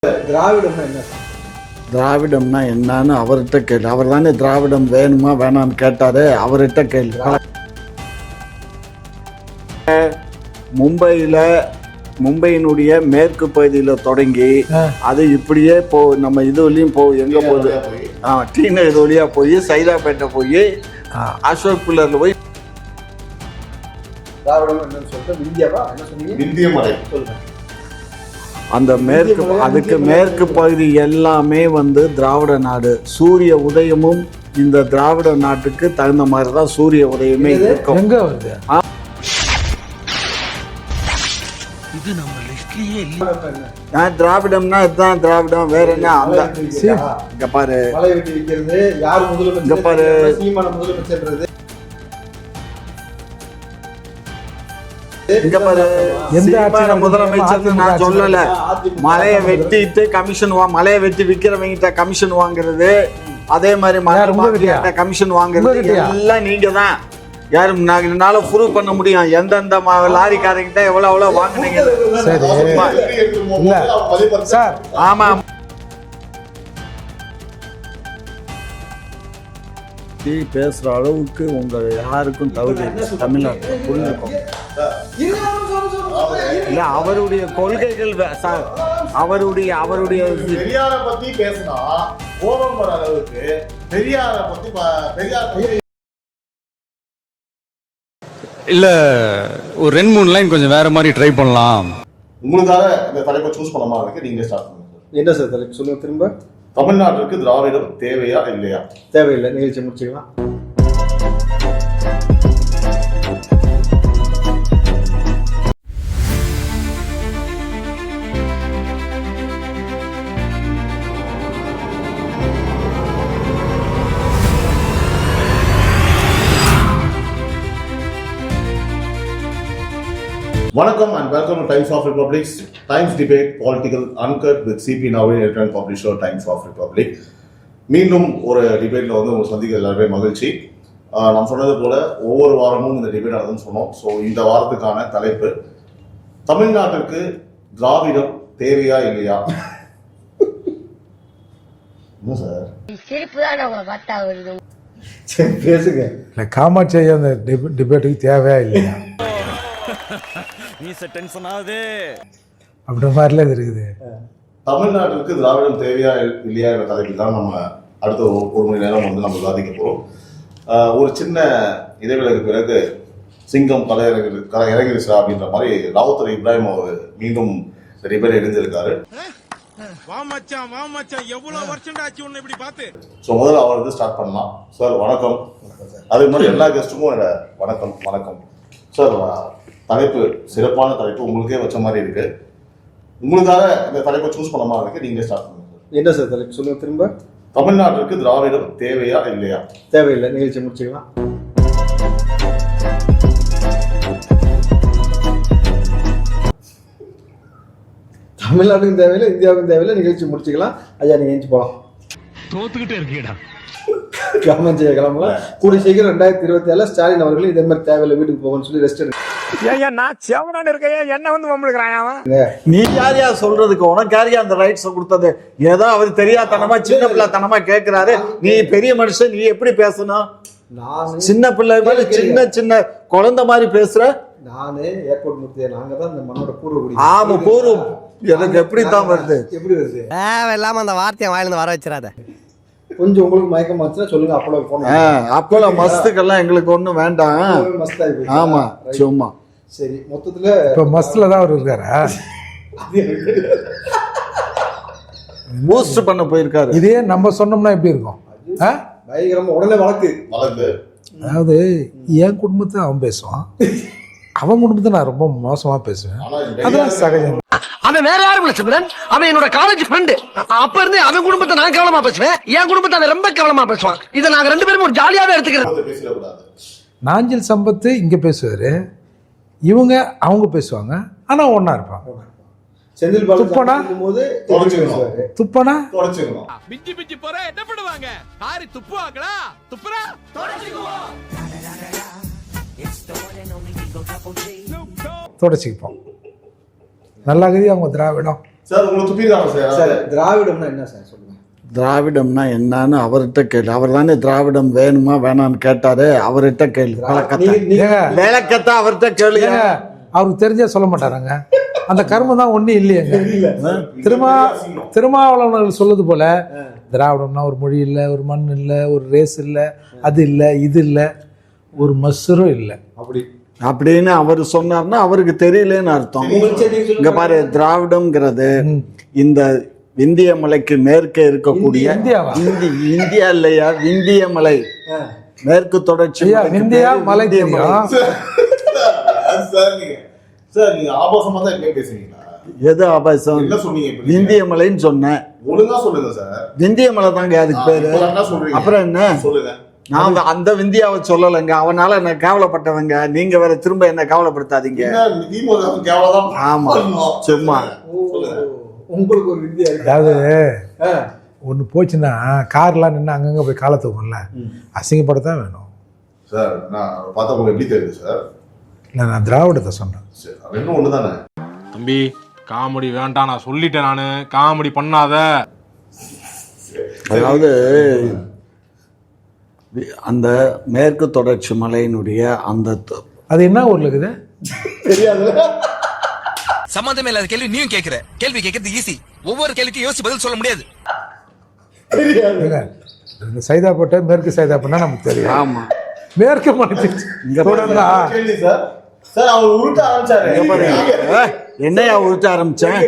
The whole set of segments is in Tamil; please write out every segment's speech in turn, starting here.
திராவிடம்னா என்ன? திராவிடம்னா என்னன்னு அவர்கிட்ட கேள்வி. அவர் தானே திராவிடம் வேணுமா வேணான்னு கேட்டாரு. அவர்கிட்ட கேள்வி. மும்பையினுடைய மேற்கு பகுதியில் தொடங்கி அது இப்படியே நம்ம இது வழியும் எங்க போகுது, டி நகர் வழியா போய் சைதாப்பேட்டை போய் அசோக் பில்லர்ல போய் திராவிடம் என்னன்னு சொல்லிட்டு இந்தியாவா என்ன சொன்னீங்க? இந்திய மலை சொல்லுங்க. அந்த அதுக்கு மேற்கு பகுதி எல்லாமே திராவிட நாடு. சூரிய உதயமும் இந்த திராவிட நாட்டுக்கு தகுந்த மாதிரி தான் சூரிய உதயமே இருக்கும். எங்க வருது? இது நம்ம லிஸ்ட்லயே இல்ல. திராவிடம்னா இதுதான் திராவிடம், வேற என்ன? இங்க பாரு, மலை வெட்டி விக்கிறது யார் முதலமைச்சர்? இங்க பாரு, சீமான முதலமைச்சர்ன்றது. இங்க பாரு, எந்த முதலமைச்சர் நான் சொல்லல. மலையை வெட்டிட்டு கமிஷன் மலையை வெட்டி விக்கிறவங்கிட்ட கமிஷன் வாங்குறது, அதே மாதிரி கமிஷன் வாங்குறது எல்லாம் நீங்க தான். யாரும் என்னால ப்ரூவ் பண்ண முடியும் எந்தெந்த லாரிக்காரங்கிட்ட எவ்வளவு வாங்கினீங்க. ஆமா, பேசுற அளவுக்கு உங்க யாருக்கும் தகுதி தமிழ்நாட்டில் புரிஞ்சுக்கோங்க. இல்ல, அவருடைய கொள்கைகள் சார், அவருடைய பெரியாரை பத்தி பேசினா கோபம் வர அளவுக்கு பெரியாரை பத்தி இல்ல ஒரு 2-3 லைன் கொஞ்சம் வேற மாதிரி ட்ரை பண்ணலாம். உங்களுக்காக இந்த தலைப்பை சூஸ் பண்ண மாதிரி நீங்க ஸ்டார்ட் பண்ணுங்க. என்ன சார் தலைப்பு சொல்லுங்க திரும்ப? தமிழ்நாட்டிற்கு திராவிடம் தேவையா இல்லையா? தேவையில்லை. நிகழ்ச்சி முடிச்சுக்கலாம். வணக்கம் and welcome to Times of Republic. Times debate political uncut with CP Navin, editor and publisher, Times of Republic. மீண்டும் ஒரு டிபேட்ல உங்களை சந்திக்க எல்லாருமே மகிழ்ச்சி. நாம் சொன்னது போல ஒவ்வொரு வாரமும் இந்த டிபேட் ஆகுதுன்னு சொன்னோம். ஸோ இந்த வாரத்துக்கான தலைப்பு தமிழ்நாட்டிற்கு திராவிடம் தேவையா இல்லையா? என்ன சார் பேசுங்க. காமாட்சி ஐயா அந்த டிபேட்டுக்கு தேவையா இல்லையா அப்படி மாதிரில இது இருக்குது. தமிழ்நாட்டிற்கு திராவிடம் தேவையா இல்லையா என்ற தலைப்பில் தான் நம்ம அடுத்த ஒரு மணி நேரம் நம்ம விவாதிக்க போறோம். ஒரு சின்ன இடைவேளைக்கு பிறகு சிங்கம் கலை இறங்கிருச்சா அப்படின்ற மாதிரி ராவுத்தர் இப்ராஹிம் அவர் மீண்டும் டிபேட் எழுந்திருக்காரு. முதல்ல அவர் ஸ்டார்ட் பண்ணலாம். சார் வணக்கம். அதே மாதிரி எல்லா கெஸ்ட்டுக்கும் வணக்கம். வணக்கம் சார். தலைப்பு சிறப்பான தலைப்பு, உங்களுக்கே வச்ச மாதிரி இருக்கு. உங்களுக்காக இந்த தலைப்பை சூஸ் பண்ண மாதிரி இருக்கு. நீங்க ஸ்டார்ட் பண்ணுங்க. என்ன சார் தலைப்பு சொல்லுங்க திரும்ப? தமிழ்நாட்டிற்கு திராவிடம் தேவையா இல்லையா? தேவையில்லை. நிகழ்ச்சி முடிச்சுக்கலாம். தமிழ்நாட்டுக்கும் தேவையில்லை, இந்தியாவுக்கும் தேவையில்லை. நிகழ்ச்சி முடிச்சுக்கலாம். ஐயா நீங்க எழுந்து போகலாம். தோத்துக்கிட்டே இருக்கீடா. கவனம் செய்ய கிளம்பலாம். கூடிய சீக்கிரம் 2027 ஸ்டாலின் அவர்கள் இதே மாதிரி தேவையில்லை வீட்டுக்கு போகணும்னு சொல்லி ரெஸ்ட் எடுக்க. நீ யாரையா சொல்றதுக்கு? உனக்கு யாரையா அந்த ரைட்ஸ் கொடுத்தது? ஏதோ அவர் தெரியாதனமா சின்ன பிள்ளைத்தனமா கேட்கிறாரு. நீ பெரிய மனுஷன், நீ எப்படி பேசணும்? சின்ன பிள்ளை மாதிரி சின்ன குழந்தை மாதிரி பேசுற. நானு ஏர்போர்ட் முடித்தே. நாங்க தான் இந்த மண்ணோட பூர்வகுடி. ஆமா, பூர்வம். எனக்கு எப்படித்தான் வருது? எப்படி வருது? இல்லாம அந்த வார்த்தையை வாயிலிருந்து வர வச்சிடாத. கொஞ்சம் உங்களுக்கு மயக்கமாச்சுன்னா சொல்லுங்க. அப்போலோ மஸ்துக்கெல்லாம் எங்களுக்கு ஒண்ணும் வேண்டாம். ஆமா, சும்மா. சரி, மொத்தத்துல இப்ப மஸ்துல தான் அவர் இருக்காரா? பூஸ்ட் பண்ண போயிருக்காரு. இதே நம்ம சொன்னோம்னா எப்படி இருக்கும்? பயங்கரமா உடனே வழக்கு. அதாவது என் குடும்பத்தை அவன் பேசுவான், அவன் குடும்பத்தை நான் ரொம்ப மோசமா பேசுவேன். அதெல்லாம் சகஜம். அவன் வேற யாரும் இல்ல சிம்ரன், அவன் என்னோட காலேஜ் ஃப்ரெண்டு. அப்ப இருந்து அவன் குடும்பத்தை நான் கவனமா பேசுவேன், என் குடும்பத்தை அவன் ரொம்ப கவனமா பேசுவான். இதை நாங்க ரெண்டு பேரும் ஒரு ஜாலியாவே எடுத்துக்கிறோம். நாஞ்சில் சம்பத்து இங்க பேசுவாரு, இவங்க அவங்க பேசுவாங்க, ஆனா ஒன்னா இருப்பாங்க. செந்தில் துப்பனா பிஞ்சி பிஞ்சி போற என்ன பண்ணுவாங்க? காரி துப்புவாங்களா? துப்புறா தொடச்சிப்போம். நல்லா கதி அவங்க திராவிடம் சார் உங்களுக்கு துப்பிடுறாங்க சார். சார் திராவிடம்னா என்ன சார் சொல்லுங்க. திராவிடம்னா என்னன்னு அவர்கிட்ட கேளு. அவர் தானே திராவிடம் வேணுமா வேணான்னு கேட்டாரு. அவர்கிட்ட கேளு. விளக்கத்தை அவர்கிட்ட கேளு. அவருக்கு தெரிஞ்சே சொல்ல மாட்டாராங்க. அந்த கர்மம் தான் ஒன்றும் இல்லையங்க. திருமாவளவர்கள் சொல்லுது போல திராவிடம்னா ஒரு மொழி இல்லை, ஒரு மண் இல்லை, ஒரு ரேஸ் இல்லை, அது இல்லை, இது இல்லை, ஒரு மசுரும் இல்லை அப்படின்னு அவர் சொன்னார்னா அவருக்கு தெரியலன்னு அர்த்தம். இங்க பாரு, திராவிடம்ங்கிறது இந்த விந்திய மலைக்கு மேற்கே இருக்கக்கூடிய இந்தியா இல்லையா, விந்திய மலை, மேற்கு தொடர்ச்சி இந்தியா மலை. சார் நீங்க ஆபாசமா தான் எப்பயும் பேசுறீங்களா? எது ஆபாசம்? என்ன சொன்னீங்க? விந்திய மலைன்னு சொன்னேன். ஒழுங்கா சொல்லுங்க சார். விந்திய மலை தாங்க அதுக்கு பேரு. அப்புறம் என்ன சொல்லுங்க. நான் அந்த விந்தியாவை சொல்லலைங்க. அவனால என்ன கேவலப்பட்டவங்க. நீங்க வேற திரும்ப என்ன கேவலப்படுத்தாதீங்க. ஆமா, சும்மா உங்களுக்கு ஒரு விந்தியா. அதாவது ஒன்று போச்சுன்னா கார்லாம் நின்று அங்கங்கே போய் காலை தூக்கும்ல, அசிங்கப்படத்தான் வேணும் சார். நான் பார்த்தா உங்களுக்கு எப்படி தெரியுது சார்? இல்லை, நான் திராவிடத்தை சொன்னேன். ரெண்டும் ஒன்று தானே தம்பி. காமெடி வேண்டாம், நான் சொல்லிட்டேன். நானு காமெடி பண்ணாத. அதாவது அந்த மேற்கு தொடர்ச்சி மலையினுடைய அந்த அது என்ன ஊர்ல இருக்குது தெரியாது. சம்பந்தமே இல்லாத கேள்வி நீயும் கேட்கிற. கேள்வி கேட்கறது ஈஸி. ஒவ்வொரு கேள்விக்கும் யோசிச்சு பதில் சொல்ல முடியாது. சைதாப்பேட்டை மேற்கு சைதாப்பேட்டா நமக்கு தெரியும். ஆமா, மேற்கு மலை என்னையா உருட்ட ஆரம்பிச்சேன்?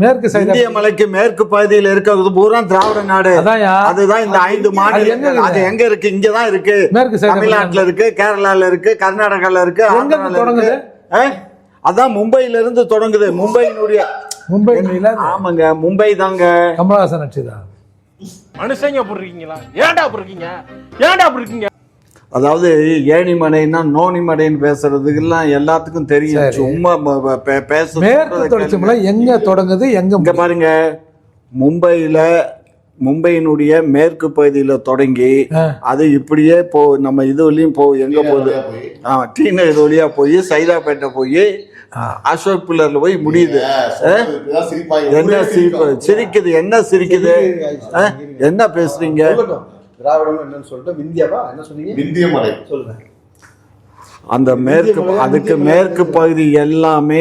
மேற்கு இந்திய மலைக்கு மேற்கு பகுதியில் இருக்கிறது பூரா திராவிட நாடு. அதுதான் இந்த 5 மாநிலங்கள். அது எங்க இருக்கு? இங்கதான் இருக்கு. தமிழ்நாட்டுல இருக்கு, கேரளால இருக்கு, கர்நாடகால இருக்கு, ஆந்திரால இருக்கு. அதான் மும்பையில இருந்து தொடங்குது. மும்பையினுடைய ஆமாங்க, மும்பை தாங்க. கமலஹாசன் நடிச்சதா? மனுஷங்க போடுறீங்களா? ஏன்டா போடுறீங்க? ஏன்டா போடுறீங்க? அதாவது ஏணிமலைன்னா நோனிமலைன்னு பேசுறதுக்கெல்லாம் எல்லாத்துக்கும் தெரியும். சும்மா பேச. மேற்கு தொடர்ச்சி மலை எங்க தொடங்குது, எங்க பாருங்க, மும்பையினுடைய மேற்கு பகுதியில தொடங்கி அது இப்படியே நம்ம இது வழியும் எங்க போகுது, டீ நகர் வழியா போய் சைதாப்பேட்டை போய் அசோக் பில்லர்ல போய் முடியுது. என்ன சிரிக்குது? என்ன சிரிக்குது? என்ன பேசுறீங்க? திராவிடம் என்னன்னு சொல்லிட்டு விந்தியாவா என்ன சொன்னீங்க? விந்திய மலை சொல்லுங்க. அந்த அதுக்கு மேற்கு பகுதி எல்லாமே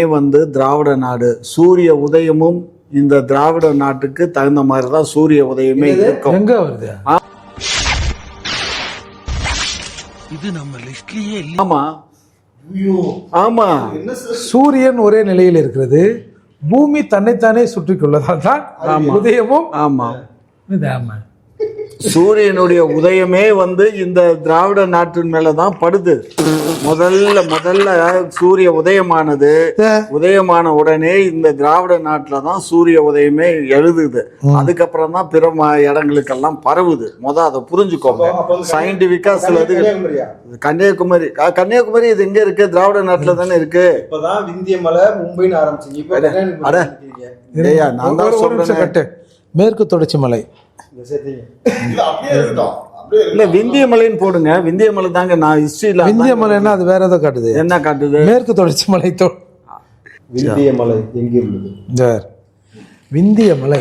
திராவிட நாடு. சூரிய உதயமும் இந்த திராவிட நாட்டுக்கு தகுந்த மாதிரிதான் சூரிய உதயமே இருக்கும். எங்க வருது? இது நம்ம லிஸ்ட்லயே இல்ல. ஆமா ஆமா, சூரியன் ஒரே நிலையில் இருக்கிறது. பூமி தன்னைத்தானே சுற்றி கொள்ளதால் தான் உதயமும். ஆமா, ஆமா, சூரியனுடைய உதயமே இந்த திராவிட நாட்டின் மேலதான் படுது. முதல்ல சூரிய உதயமான உடனே இந்த திராவிட நாட்டுல தான் சூரிய உதயமே எழுதுது. அதுக்கப்புறம் தான் பிற இடங்களுக்கெல்லாம் பரவுது. அதை புரிஞ்சுக்கோங்க. சயின்டிபிக்கா சிலது. கன்னியாகுமரி இது எங்க இருக்கு? திராவிட நாட்டுல தானே இருக்கு. இப்பதான் விந்திய மலை மும்பைன்னு ஆரம்பிச்சீங்க. நான் தான் சொல்றேன், மேற்கு தொடர்ச்சி மலை இல்ல விந்திய மலைன்னு போடுங்க. விந்திய மலை தாங்க. நான் ஹிஸ்டரியில விந்திய மலைன்னா அது வேற ஏதோ காட்டுது. என்ன காட்டுது? மேற்கு தொடர்ச்சி மலை. விந்திய மலை எங்க உள்ளது? விந்திய மலை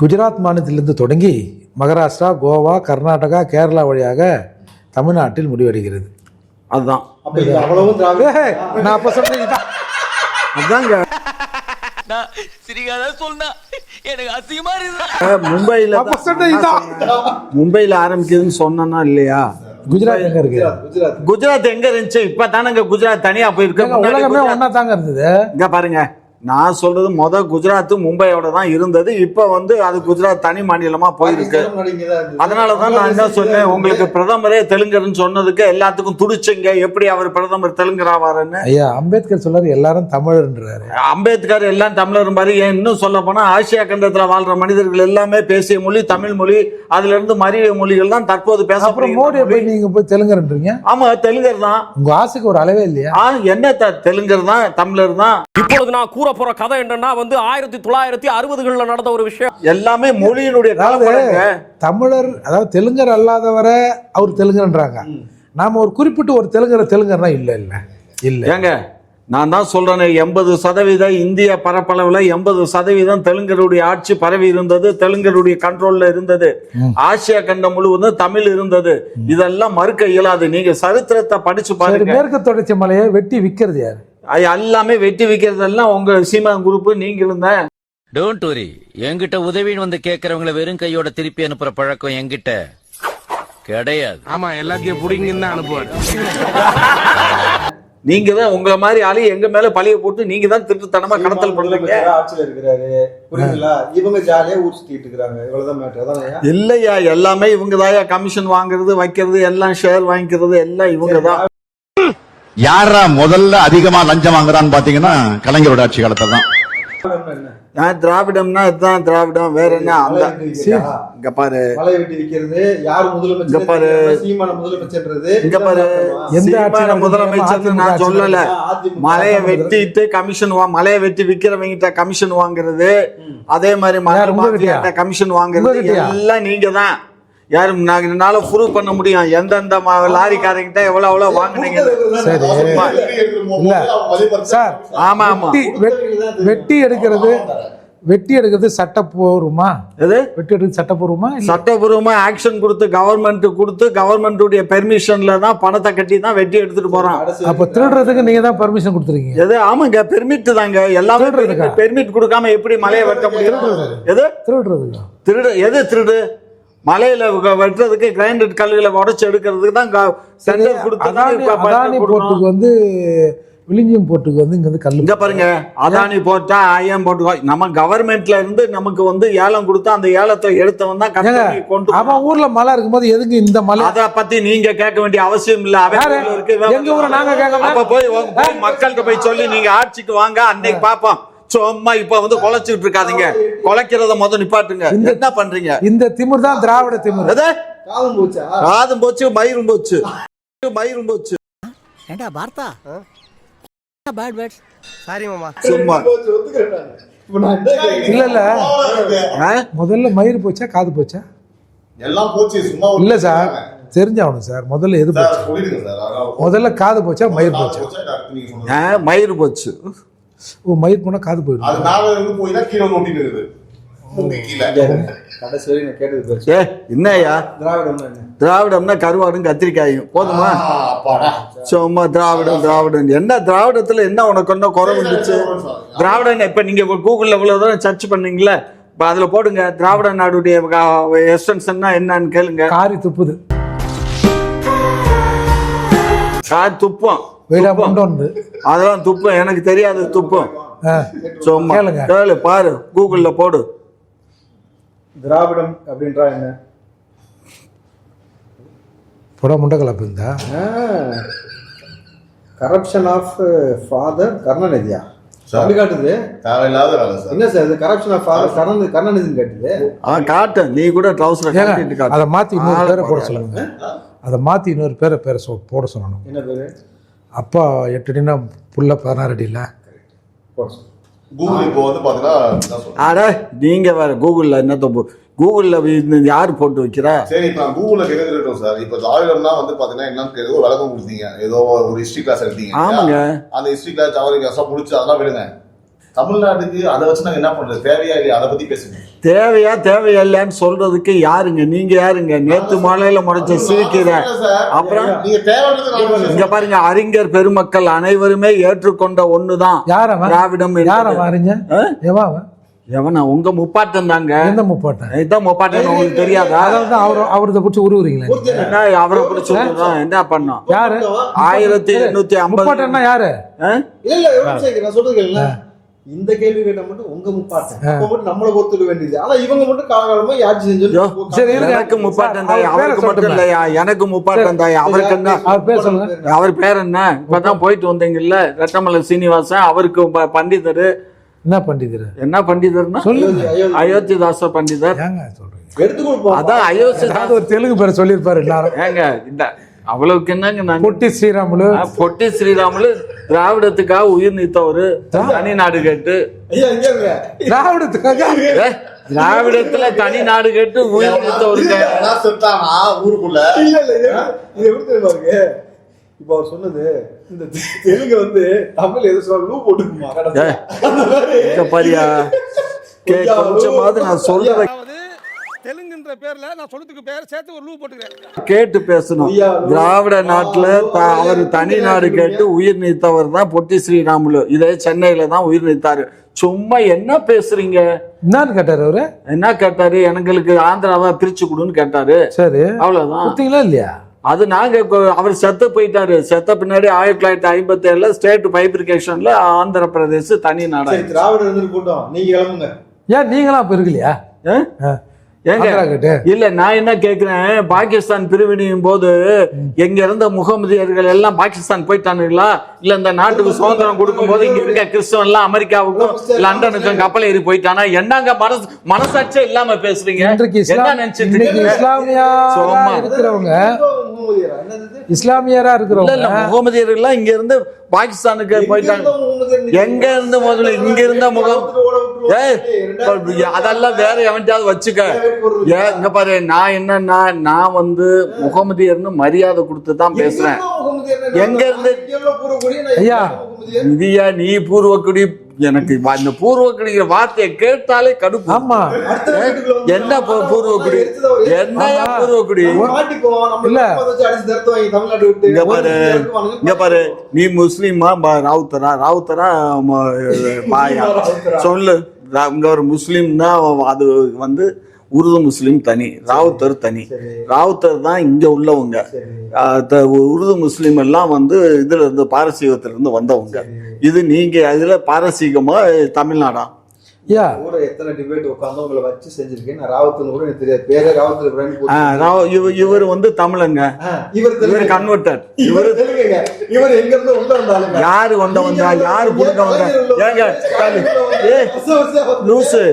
குஜராத் மாநிலத்திலிருந்து தொடங்கி மகாராஷ்டிரா, கோவா, கர்நாடகா, கேரளா வழியாக தமிழ்நாட்டில் முடிவடைகிறது. அதுதான். அவ்வளவும் நான் அப்ப சொல்றேன். அதாங்க மும்பையில ஆரம்பிக்குதுன்னு சொன்னா இல்லையா? குஜராத் எங்க இருக்கு? குஜராத் எங்க இருந்துச்சு? இப்ப தானங்க குஜராத் தனியா போயிருக்கு. உலகமே ஒன்னா தாங்க இருந்தது. இங்க பாருங்க, நான் சொல்றது குஜராத் மும்பையோட தான் இருந்தது. இப்ப அது குஜராத் தனி மாநிலமா போயிருக்கு. அதனாலதான் நான் என்ன சொன்னேன், உங்களுக்கு பிரதமரே தெலுங்கர்னு சொன்னதுக்கு எல்லாத்துக்கும் துடிச்சுங்க. எப்படி அவர் பிரதமர் தெலுங்கராவாருன்னு? ஐயா, அம்பேத்கர் சொல்றாரு எல்லாரும் தமிழர்ன்றாரு. அம்பேத்கர் எல்லாம் தமிழர் மாதிரி. இன்னும் சொல்ல போனா ஆசியா கண்டத்துல வாழ்ற மனிதர்கள் எல்லாமே பேசிய மொழி தமிழ் மொழி. அதுல இருந்து மறிய மொழிகள் தான் தற்போது பேச. அப்புறம் மோடி போய் நீங்க போய் தெலுங்கர்ன்றீங்க? ஆமா, தெலுங்கர் தான். உங்க ஆசைக்கு ஒரு அளவே இல்லையா? என்ன தெலுங்கர் தான், தமிழர் தான். இப்பொழுது நான் கூற போற கதை என்னன்னா 1960களில் நடந்த ஒரு விஷயம். எல்லாமே மொழியினுடைய தமிழர், அதாவது தெலுங்கர் அல்லாதவரை அவர் தெலுங்கர்ன்றாங்க. நாம ஒரு குறிப்பிட்டு ஒரு தெலுங்கர்னா இல்ல இல்ல இல்ல. ஏங்க, நான் தான் சொல்றேன் 80% இந்திய பரப்பளவுல 80% தெலுங்கருடைய ஆட்சி பரவி இருந்தது, தெலுங்கருடைய கண்ட்ரோல்ல இருந்தது. ஆசியா கண்டம் முழுவதும் தமிழ் இருந்தது. இதெல்லாம் மறுக்க இயலாது. நீங்க சரித்திரத்தை படிச்சு பாருங்க. மேற்கு தொடர்ச்சி மலையை வெட்டி விக்கிறது யாரு? எல்லாமே வெட்டி வைக்கிறதெல்லாம் உங்க சீமான் குரூப் நீங்களும் தான். டோன்ட் வரி, என்கிட்ட உதவின்னு வந்து கேக்குறவங்களை வெறும் கையோட திருப்பி அனுப்புற பழக்கம் என்கிட்ட கிடையாது. ஆமா, எல்லாத்தையும் புடிங்கன்னு தான் அனுப்புவாரு. நீங்க தான் உங்க மாதிரி ஆளு எங்க மேல பழிய போட்டு நீங்க தான் திருட்டுத்தனமா கடத்தல் பண்றீங்க. ஆட்சியில இருக்கிறாரு, புரியுங்களா? இவங்க ஜாலியா ஊர் சுத்திட்டு இருக்காங்க. இவ்வளவுதான் மேட்டர். அதான் இல்லையா, எல்லாமே இவங்க தாயா கமிஷன் வாங்குறது, வைக்கிறது, எல்லாம் ஷேர் வாங்கிக்கிறது எல்லாம் இவங்க தான். யாரா முதல்ல அதிகமா லஞ்சம் வாங்குறான்னு பாத்தீங்கன்னா கலைஞரோட ஆட்சி காலத்துல தான். திராவிடம்னா இதுதான் திராவிடம், வேற என்ன? அந்த இங்க பாரு, மலை வெட்டி விக்கிறது யாரு முதலமைச்சர்? சீமான முதலமைச்சர்ன்றது இங்க பாரு, எந்த முதலமைச்சர் நான் சொல்லல. மலையை வெட்டிட்டு கமிஷன் மலையை வெட்டி விக்கிறவங்கிட்ட கமிஷன் வாங்குறது, அதே மாதிரி மலை கமிஷன் வாங்குறது எல்லாம் நீங்க தான். யாரும் என்னால ப்ரூவ் பண்ண முடியும் எந்தெந்த லாரிக்காரங்கிட்ட எவ்வளவு வாங்கினீங்க. சார், ஆமா ஆமா, வெட்டி எடுக்கிறது சட்டப்பூர்வமா? வெட்டி எடுக்கிறது சட்டப்பூர்வமா? சட்டப்பூர்வமா ஆக்ஷன் கொடுத்து கவர்மெண்ட்டுடைய பெர்மிஷன்ல தான் பணத்தை கட்டி தான் வெட்டி எடுத்துட்டு போறான். அப்ப திருடுறதுக்கு நீங்க தான் பெர்மிஷன் கொடுத்துருக்கீங்க? எது? ஆமாங்க, பெர்மிட் தாங்க. எல்லாமே பெர்மிட் கொடுக்காம எப்படி மலையை வெட்ட முடியும்? எது திருடுறது? எது திருடு? மலையில வெட்டுறதுக்கு கிரைண்டட் கல்லுகளை உடைச்சு எடுக்கிறதுக்கு தான் டெண்டர் கொடுத்து. அதானி போர்ட்டுக்கு வந்து, விழிஞ்சியம் போர்ட்டுக்கு வந்து இங்க வந்து கல்லு. இங்க பாருங்க, அதானி போட்டா ஐயம் போட்டு நம்ம கவர்மெண்ட்ல இருந்து நமக்கு வந்து ஏலம் கொடுத்தா அந்த ஏலத்தை எடுத்தவன் தான் கம்பெனி கொண்டு. அவன் ஊர்ல மலை இருக்கும்போது எதுக்கு இந்த மலை? அத பத்தி நீங்க கேட்க வேண்டிய அவசியம் இல்ல. எங்க ஊரை நாங்க கேட்க. அப்ப போய் மக்கள்கிட்ட போய் சொல்லி நீங்க ஆட்சிக்கு வாங்க, அன்னைக்கு பாப்போம். சும்மா இப்ப வந்து குலைச்சிட்டு இருக்காதீங்க. குலைக்கிறத முதல் நிப்பாட்டுங்க. என்ன பண்றீங்க? இந்த திமிர் தான் திராவிட திமிர். காதும் போச்சு, மயிரும் போச்சு, மயிரும் போச்சு. ஏண்டா பார்த்தா பேட் பேட்ஸ் சாரி மாமா. சும்மா இல்ல முதல்ல மயிர் போச்சா காது போச்சா? எல்லாம் போச்சு. சும்மா இல்ல சார், தெரிஞ்சாகணும் சார். முதல்ல எது போச்சு? முதல்ல காது போச்சா மயிர் போச்சா? மயிர் போச்சு. ஓ, மயிர் போனா காது போயிடும். அது நாளை போய் தான் கீழே ஒட்டிட்டு இருக்குது. என்னையா திராவிடம்னா கருவாடும் கத்திரிக்காயும் போதுமா? சும்மா திராவிடம் என்ன? திராவிடத்துல என்ன உனக்கு என்ன குறை வந்துச்சு? திராவிடம் இப்ப நீங்க கூகுள்ல இவ்வளவு தூரம் சர்ச் பண்ணீங்களா? இப்ப அதுல போடுங்க திராவிட நாடுடைய எக்ஸ்டென்ஷன்னா என்னன்னு கேளுங்க. காரி துப்புது, காரி துப்பம், அதெல்லாம் துப்பம். எனக்கு தெரியாது துப்பம். சும்மா கேளு, பாரு, கூகுள்ல போடு. திராவிடம் அப்படின்றா என்ன? புட முண்டகலப்பு இருந்தா கரப்ஷன் ஆஃப் ஃபாதர் கருணாநிதியா அப்படி காட்டுது? தேவையில்லாத வேலை சார். என்ன சார் இது? கரப்ஷன் ஆஃப் ஃபாதர் கருணாநிதின்னு காட்டுது. காட்டு, நீ கூட ட்ரவுசர் காட்டு. அதை மாத்தி இன்னொரு பேரை போட சொல்லுங்க. அதை மாத்தி இன்னொரு பேரை போட சொல்லணும். என்ன பேரு? அப்பா 8 அடினா புள்ள 16 அடி இல்ல. கூகுள் இப்போ வந்து பாத்தீங்கன்னா அட நீங்க வேற கூகுள்ல என்னத்த கூகுள்ல யாரு போட்டு வைக்கிறா? சரி, இப்போ கூகுள்ல கேட்கறோம் சார். இப்போ திராவிடம்னா வந்து பாத்தீங்கன்னா என்னன்னு ஏதோ விளக்கம் கொடுத்தீங்க, ஏதோ ஒரு ஹிஸ்டரி கிளாஸ் எடுத்தீங்க. ஆமாங்க, அந்த ஹிஸ்டரி கிளாஸ் ஜவஹர் கிளாஸ் முடிச்சு அதெல்லாம் விடுங்க. தமிழ்நாட்டுக்கு அதை வச்சு நாங்க என்ன பண்றது? தேவையா இல்லையா? அதை பத்தி பேசுங்க. தேவையா இல்லைன்னு சொல்றதுக்கு யாருங்க நீங்க? யாருங்க நேத்து மாலையில முறைச்ச சிரிக்கிற? அப்புறம் இங்க பாருங்க, அறிஞர் பெருமக்கள் அனைவருமே ஏற்றுக்கொண்ட ஒண்ணுதான் திராவிடம். எவனா? உங்க முப்பாட்டம் தாங்க. எந்த முப்பாட்டம்? இதான் முப்பாட்டம். உங்களுக்கு தெரியாதா? அவரத பிடிச்சி உருவுறீங்களா? அவரை பிடிச்சி என்ன பண்ணோம்? யாரு? 1850 முப்பாட்டம்னா யாரு? இல்ல நான் சொல்றது இல்ல. இந்த கேள்வி கேட்ட மட்டும் உங்க முப்பாட்டம் மட்டும் நம்மளை பொறுத்துக்க வேண்டியது. ஆனா இவங்க மட்டும் காலகாலமா யாட்சி செஞ்சு. எனக்கு முப்பாட்டம் தாய், அவருக்கு மட்டும் இல்லையா? எனக்கு முப்பாட்டம் தாய். அவருக்கு என்ன? அவர் பேர் என்ன? இப்பதான் போயிட்டு வந்தீங்கல்ல, ரெட்டமலை சீனிவாசன். அவருக்கு பண்டிதர். என்ன பண்டிதர்? என்ன பண்டிதர்னா அயோத்திதாச பண்டிதர். அதான் அயோத்திதாஸ் ஒரு தெலுங்கு பேரை சொல்லியிருப்பாரு எல்லாரும். ஏங்க இந்த அவ்வளவுக்கு என்னங்க? பொட்டி ஸ்ரீராமுலு திராவிடத்துக்காக உயிர் நீத்தவரு. தனி நாடு கேட்டு திராவிடத்துல தனி நாடு கேட்டு உயிர் நீத்தவருங்க. ஊருக்குள்ள இப்ப அவர் சொன்னது இந்த தெலுங்கு வந்து தமிழ் எது சொல்ல லூ போட்டுக்குமா பாரியா கொஞ்சமாவது நான் சொல்றேன் தெலுங்குன்ற பேர்ல நான் சொல்றதுக்கு பேர் சேர்த்து ஒரு லூ போட்டுக்கிறேன். கேட்டு பேசணும். திராவிட நாட்டுல அவர் தனி நாடு கேட்டு உயிர் நீத்தவர் தான் பொட்டி ஸ்ரீராமுலு. இதே சென்னையில தான் உயிர் நீத்தாரு. சும்மா என்ன பேசுறீங்க? என்னன்னு கேட்டாரு அவரு? என்ன கேட்டாரு? எங்களுக்கு ஆந்திராவை பிரிச்சு கொடுன்னு கேட்டாரு. சரி, அவ்வளவுதான். இல்லையா? அது நாங்க அவர் செத்து போயிட்டாரு. செத்த பின்னாடி 1957 ஸ்டேட் பைப்ரிகேஷன்ல ஆந்திர பிரதேச தனி நாடா. திராவிட கூட்டம் நீங்க கிளம்புங்க. ஏன் நீங்களாம் இப்ப இருக்கலையா? இல்ல நான் என்ன கேக்குறேன், பாகிஸ்தான் பிரிவினையும் போது எங்க இருந்த முகமதியர்கள் எல்லாம் பாகிஸ்தான் போயிட்டானுங்களா? இல்ல இந்த நாட்டுக்கு சுதந்திரம் கொடுக்கும் போது இங்க இருக்க கிறிஸ்தவன் எல்லாம் அமெரிக்காவுக்கும் லண்டனுக்கும் கப்பல் ஏறி போயிட்டானா? என்னங்க மனசாட்சியே இல்லாம பேசுறீங்க? இஸ்லாமியரா இருக்கிறவங்க முகமதியர்கள் இங்க இருந்து பாகிஸ்தானுக்கு போயிட்டாங்க. எங்க இருந்து முதல்ல இங்க இருந்த அதெல்லாம் வேற எவன்ட்டாவது வச்சுக்க. இங்க பாரு, நான் என்னன்னா நான் வந்து முகமதியர்னு மரியாதை கொடுத்து தான் பேசுறேன். எங்க இருந்து இந்தியா நீ பூர்வக்குடி? எனக்கு இந்த பூர்வக்குடிங்கிற வார்த்தையை கேட்டாலே கடுப்பு. ஆமா, என்ன பூர்வக்குடி? என்னையா பூர்வக்குடி? இல்ல இங்க பாரு, நீ முஸ்லீமா ராவுத்தரா? ராவுத்தரா பாயா சொல்லு. இங்க ஒரு முஸ்லீம் தான், அது வந்து உருது முஸ்லீம் தனி, ராவுத்தர் தனி. ராவுத்தர் தான் இங்க உள்ளவங்க. உருது முஸ்லீம் எல்லாம் வந்து இதுல இருந்து பாரசீகத்துல இருந்து வந்தவங்க. இது நீங்க அதுல பாரசீகமா தமிழ்நாடா? எத்தனை டிபேட் உட்கார்ந்து உங்களை வச்சு செஞ்சிருக்கேன். ராவத்தன் கூட எனக்கு தெரியாது. பேரே ராவத்தர். இவர் வந்து தமிழங்க. இவர் கன்வெர்டட். இவர் எங்க இருந்து உள்ள வந்தாலும் யாரு வந்தா யாரு புடுங்க வந்தா? லூசு.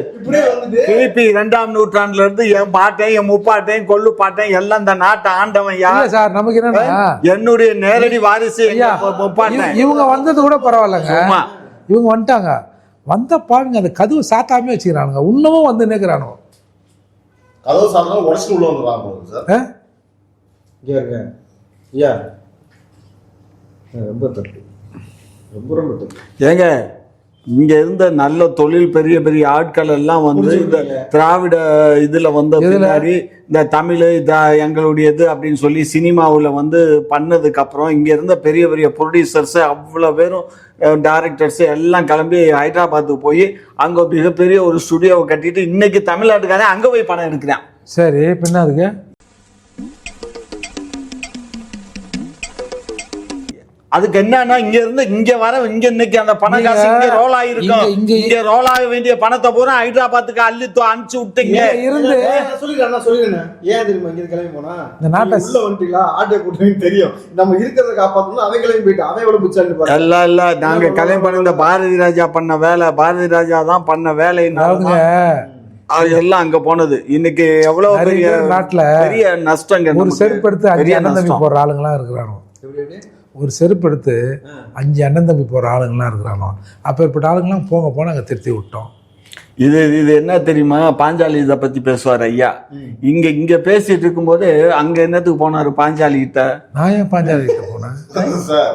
கிபி 2ஆம் நூற்றாண்டுல இருந்து என் பாட்டையும் என் முப்பாட்டையும் கொள்ளு பாட்டையும் எல்லாம் இந்த நாட்டை ஆண்டவன் யார் சார்? நமக்கு என்ன, என்னுடைய நேரடி வாரிசு முப்பாட்டன். இவங்க வந்தது கூட பரவாயில்லங்க. இவங்க வந்துட்டாங்க. வந்த பாருங்க, அந்த கதவு சாத்தாமே வச்சுக்கிறானுங்க. இன்னமும் வந்து நினைக்கிறானோ கதவு சாத்தாம உடச்சு உள்ள வந்துடுறாங்க சார். ரொம்ப தப்பு, ரொம்ப ரொம்ப தப்பு. ஏங்க, இங்க இருந்த நல்ல தொழில் பெரிய பெரிய ஆட்கள் எல்லாம் வந்து இந்த திராவிட இதுல வந்த பின்னாடி இந்த தமிழ் எங்களுடையது அப்படின்னு சொல்லி சினிமாவுல வந்து பண்ணதுக்கு அப்புறம் இங்க இருந்த பெரிய பெரிய ப்ரொடியூசர்ஸ் அவ்வளவு பேரும் டைரக்டர்ஸ் எல்லாம் கிளம்பி ஹைதராபாத்துக்கு போய் அங்க மிகப்பெரிய ஒரு ஸ்டுடியோவை கட்டிட்டு இன்னைக்கு தமிழ்நாட்டுக்காரன் அங்க போய் படம் எடுக்கிறான். சரி, பின்ன அதுக்கு அதுக்கு என்னன்னா இங்க இருந்து இங்க வர இங்க இன்னைக்கு அந்த பணம் காசு இங்க ரோல் ஆயிருக்கும். இங்க ரோல் ஆக வேண்டிய பணத்தை பூரா ஹைதராபாத்துக்கு அள்ளி அனுப்பிச்சு விட்டீங்க. இருந்து சொல்லிடுறேன். ஏன் தெரியுமா இங்க கிளம்பி போனா இந்த நாட்டை உள்ள வந்துட்டீங்களா? ஆட்டை கூட்டணும் தெரியும். நம்ம இருக்கிறத காப்பாத்தணும். அவன் கிளம்பி போயிட்டு அவன் எவ்வளவு பிடிச்சாங்க. இல்ல நாங்க கல்யாணம் பண்ண இந்த பாரதி ராஜா பண்ண வேலை, பாரதி ராஜா தான் பண்ண வேலை எல்லாம் அங்க போனது. இன்னைக்கு எவ்வளவு பெரிய நாட்டுல பெரிய நஷ்டம். ஒரு செருப்பு எடுத்து 5 அண்ணன் தம்பி போற ஆளுங்களாம் இருக்கிறானோ. ஒரு செருப்பு எடுத்து 5 அண்ணன் தம்பி போற ஆளுங்களாம் இருக்கிறானோ. அப்பேற்பட்ட ஆளுங்களாம் போங்க போன அங்க திருத்தி விட்டோம். இது என்ன தெரியுமா? பாஞ்சாலி இதை பத்தி பேசுவார் ஐயா. இங்க பேசிட்டு இருக்கும் போது அங்க என்னத்துக்கு போனாரு பாஞ்சாலி கிட்ட? நான் ஏன் பாஞ்சாலி கிட்ட போனேன் சார்?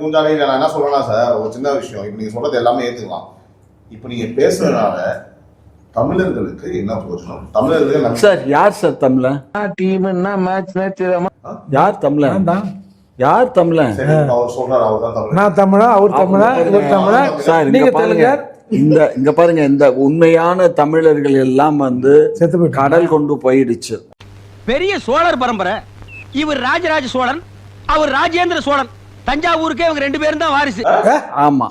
பூஞ்சாலி நான் என்ன சொல்றேன்னா சார், ஒரு சின்ன விஷயம். இப்ப நீங்க சொல்றது எல்லாமே ஏத்துக்கலாம். இப்ப நீங்க பேசுறதுனால தமிழர்களுக்கு என்ன பிரயோஜனம்? தமிழர்கள் சார் யார் சார் தமிழன்? யார் தமிழன்? யார் தமிழன்? நான் தமிழா, அவர் தமிழா, இவர் தமிழா? சார் நீங்க பாருங்க, இங்க பாருங்க, இந்த உண்மையான தமிழர்கள் எல்லாம் வந்து கடல் கொண்டு போயிடுச்சு. பெரிய சோழர் பரம்பரை. இவர் ராஜராஜ சோழன், அவர் ராஜேந்திர சோழன். தஞ்சாவூருக்கே இவங்க 2 பேரும் தான் வாரிசு. ஆமா,